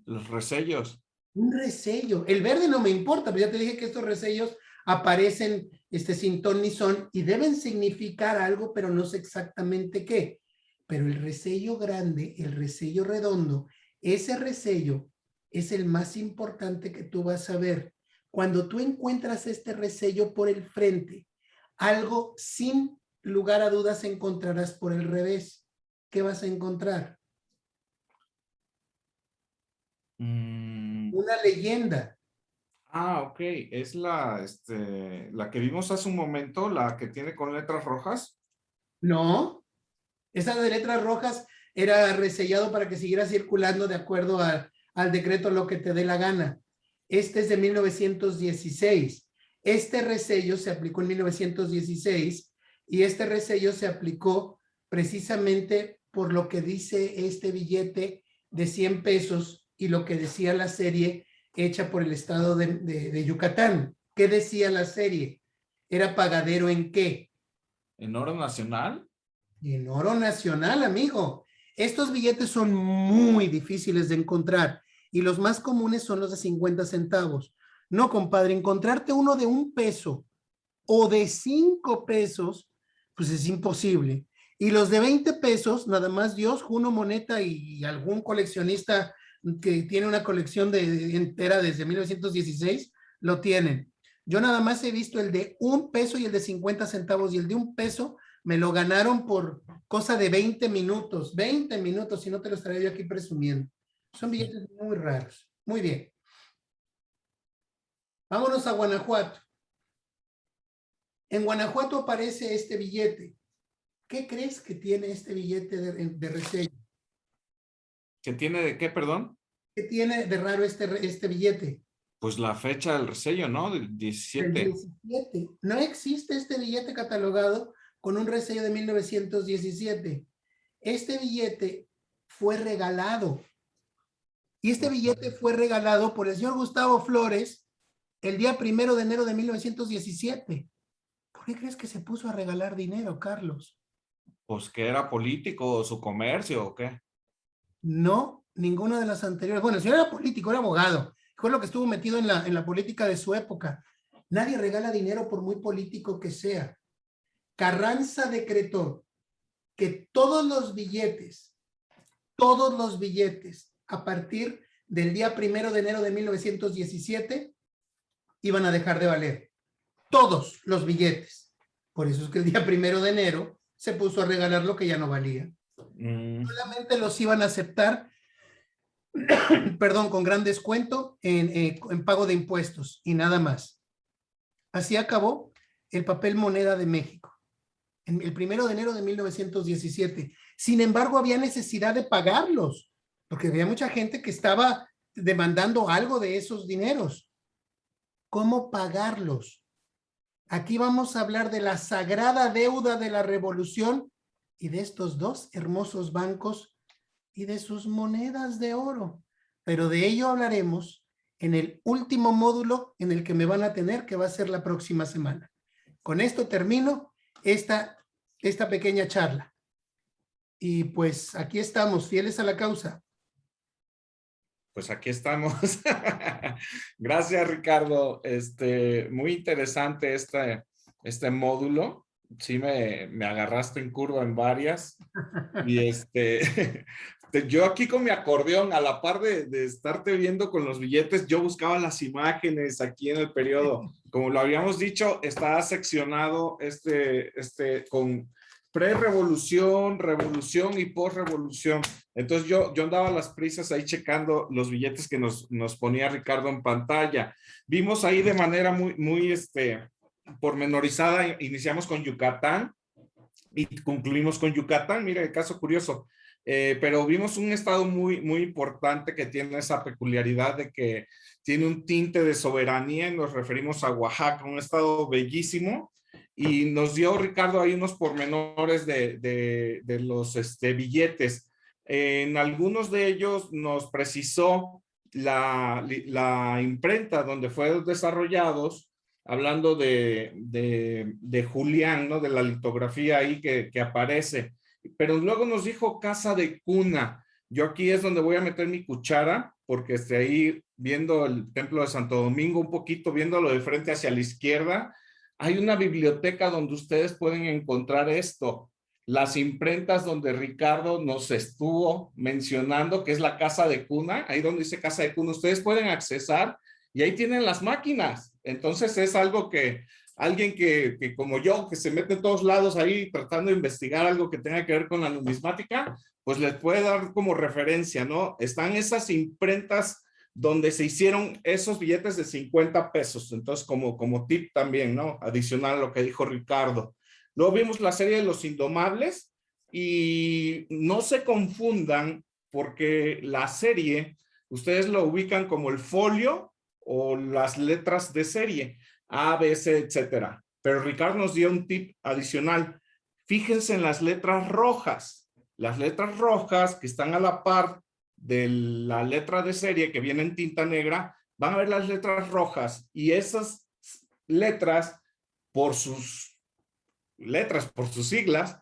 Los resellos. Un resello. El verde no me importa, pero ya te dije que estos resellos aparecen sin ton ni son y deben significar algo, pero no sé exactamente qué. Pero el resello grande, el resello redondo, ese resello es el más importante que tú vas a ver. Cuando tú encuentras este resello por el frente, algo sin lugar a dudas encontrarás por el revés. ¿Qué vas a encontrar? Una leyenda. Ah, ok. Es la que vimos hace un momento, la que tiene con letras rojas. No, esa de letras rojas era resellado para que siguiera circulando de acuerdo al decreto lo que te dé la gana. Este es de 1916. Este resello se aplicó en 1916 y este resello se aplicó precisamente por lo que dice este billete de 100 pesos y lo que decía la serie hecha por el estado de Yucatán. ¿Qué decía la serie? ¿Era pagadero en qué? ¿En oro nacional? En oro nacional, amigo. Estos billetes son muy difíciles de encontrar y los más comunes son los de 50 centavos. No, compadre, encontrarte uno de 1 peso o de 5 pesos, pues es imposible. Y los de 20 pesos, nada más Dios, Juno Moneta y algún coleccionista que tiene una colección entera desde 1916, lo tienen. Yo nada más he visto el de 1 peso y el de 50 centavos y el de 1 peso me lo ganaron por cosa de 20 minutos. 20 minutos, si no te lo estaría yo aquí presumiendo. Son billetes muy raros. Muy bien. Vámonos a Guanajuato. En Guanajuato aparece este billete. ¿Qué crees que tiene este billete de resello? ¿Que tiene de qué, perdón? ¿Qué tiene de raro este billete? Pues la fecha del resello, ¿no? Del Del 17. 17. No existe este billete catalogado con un resello de 1917. Este billete fue regalado. Y este billete fue regalado por el señor Gustavo Flores el día 1 de enero de 1917. ¿Por qué crees que se puso a regalar dinero, Carlos? Pues que era político o su comercio o qué. No, ninguna de las anteriores. Bueno, el señor era político, era abogado. Fue lo que estuvo metido en la política de su época. Nadie regala dinero por muy político que sea. Carranza decretó que todos los billetes, a partir del día 1 de enero de 1917, iban a dejar de valer. Todos los billetes. Por eso es que el día 1 de enero se puso a regalar lo que ya no valía. Solamente los iban a aceptar, perdón, con gran descuento en pago de impuestos y nada más. Así acabó el papel moneda de México. En el 1 de enero de 1917. Sin embargo, había necesidad de pagarlos, porque había mucha gente que estaba demandando algo de esos dineros. ¿Cómo pagarlos? Aquí vamos a hablar de la sagrada deuda de la revolución y de estos dos hermosos bancos y de sus monedas de oro. Pero de ello hablaremos en el último módulo en el que me van a tener, que va a ser la próxima semana. Con esto termino esta pequeña charla. Y pues aquí estamos, fieles a la causa. Pues aquí estamos. Gracias, Ricardo. Muy interesante este módulo. Sí me agarraste en curva en varias. Y yo aquí con mi acordeón, a la par de estarte viendo con los billetes, yo buscaba las imágenes aquí en el periodo. Como lo habíamos dicho, está seccionado con pre-revolución, revolución y post-revolución. Entonces yo andaba a las prisas ahí checando los billetes que nos ponía Ricardo en pantalla. Vimos ahí de manera muy pormenorizada, iniciamos con Yucatán y concluimos con Yucatán. Mira, el caso curioso. Pero vimos un estado muy importante que tiene esa peculiaridad de que tiene un tinte de soberanía, y nos referimos a Oaxaca, un estado bellísimo, y nos dio Ricardo ahí unos pormenores de los billetes. En algunos de ellos nos precisó la imprenta donde fueron desarrollados, hablando de Julián, ¿no? De la litografía ahí que aparece. Pero luego nos dijo casa de cuna. Yo aquí es donde voy a meter mi cuchara, porque ahí viendo el templo de Santo Domingo un poquito, viéndolo de frente hacia la izquierda, hay una biblioteca donde ustedes pueden encontrar esto. Las imprentas donde Ricardo nos estuvo mencionando, que es la casa de cuna, ahí donde dice casa de cuna, ustedes pueden accesar y ahí tienen las máquinas. Entonces es algo que alguien que como yo, que se mete en todos lados ahí tratando de investigar algo que tenga que ver con la numismática, pues les puede dar como referencia, ¿no? Están esas imprentas donde se hicieron esos billetes de 50 pesos. Entonces, como tip también, ¿no? Adicional a lo que dijo Ricardo. Luego vimos la serie de Los Indomables y no se confundan porque la serie, ustedes lo ubican como el folio o las letras de serie. A, B, C, etcétera. Pero Ricardo nos dio un tip adicional. Fíjense en las letras rojas. Las letras rojas que están a la par de la letra de serie que viene en tinta negra, van a ver las letras rojas y esas letras, por sus siglas,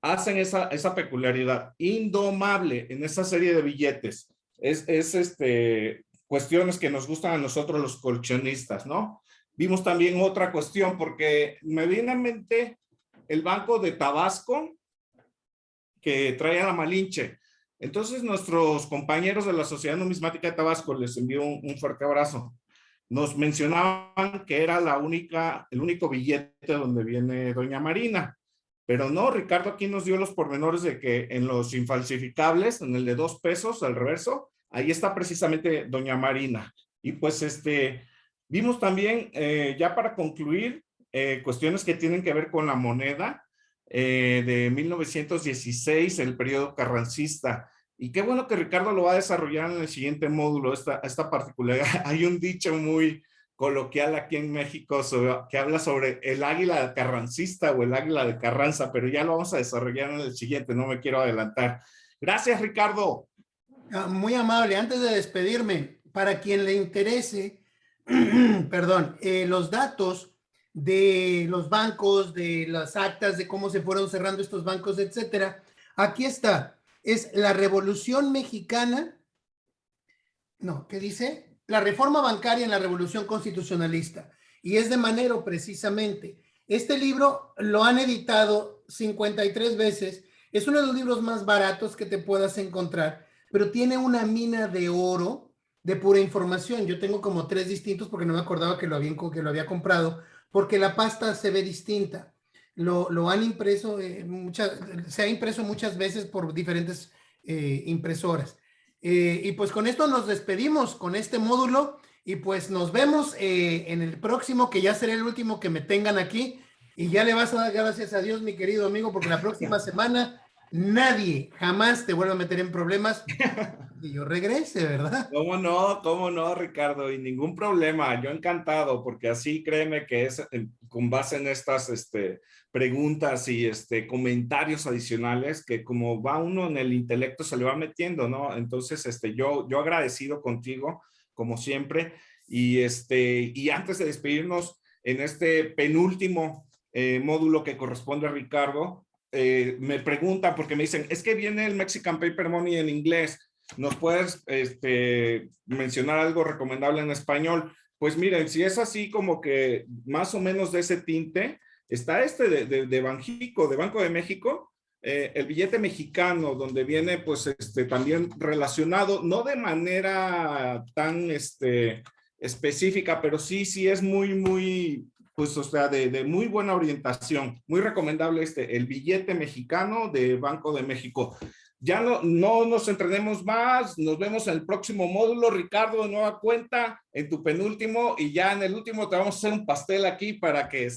hacen esa peculiaridad. Indomable en esa serie de billetes. Es cuestiones que nos gustan a nosotros los coleccionistas, ¿no? Vimos también otra cuestión, porque me viene a mente el Banco de Tabasco que trae a la Malinche. Entonces, nuestros compañeros de la Sociedad Numismática de Tabasco, les envío un fuerte abrazo. Nos mencionaban que era el único billete donde viene Doña Marina. Pero no, Ricardo aquí nos dio los pormenores de que en los infalsificables, en el de 2 pesos, al reverso, ahí está precisamente Doña Marina. Y pues vimos también, ya para concluir, cuestiones que tienen que ver con la moneda de 1916, el periodo carrancista. Y qué bueno que Ricardo lo va a desarrollar en el siguiente módulo, esta particularidad. Hay un dicho muy coloquial aquí en México que habla sobre el águila carrancista o el águila de Carranza, pero ya lo vamos a desarrollar en el siguiente, no me quiero adelantar. Gracias, Ricardo. Muy amable. Antes de despedirme, para quien le interese, perdón, los datos de los bancos, de las actas, de cómo se fueron cerrando estos bancos, etcétera, aquí está. Es la Revolución Mexicana, no, ¿qué dice? La reforma bancaria en la Revolución Constitucionalista. Y es de Manero, precisamente. Este libro lo han editado 53 veces. Es uno de los libros más baratos que te puedas encontrar, pero tiene una mina de oro de pura información. Yo tengo como 3 distintos porque no me acordaba que lo había comprado, porque la pasta se ve distinta. Lo han impreso, se ha impreso muchas veces por diferentes impresoras. Y pues con esto nos despedimos con este módulo y pues nos vemos en el próximo, que ya será el último que me tengan aquí. Y ya le vas a dar gracias a Dios, mi querido amigo, porque la próxima semana nadie jamás te vuelve a meter en problemas y yo regrese, ¿verdad? Cómo no, Ricardo, y ningún problema, yo encantado, porque así créeme que es con base en estas preguntas y comentarios adicionales que como va uno en el intelecto se le va metiendo, ¿no? Entonces, yo agradecido contigo, como siempre, y antes de despedirnos en este penúltimo módulo que corresponde a Ricardo, me preguntan, porque me dicen, es que viene el Mexican Paper Money en inglés, ¿nos puedes mencionar algo recomendable en español? Pues miren, si es así como que más o menos de ese tinte, está de Banjico, de Banco de México, el billete mexicano, donde viene pues también relacionado, no de manera tan específica, pero sí es muy pues, o sea, de muy buena orientación. Muy recomendable el billete mexicano de Banco de México. Ya no nos entrenemos más, nos vemos en el próximo módulo, Ricardo, de nueva cuenta, en tu penúltimo, y ya en el último te vamos a hacer un pastel aquí para que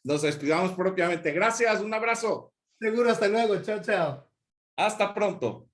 nos despidamos propiamente. Gracias, un abrazo. Seguro, hasta luego. Chao, chao. Hasta pronto.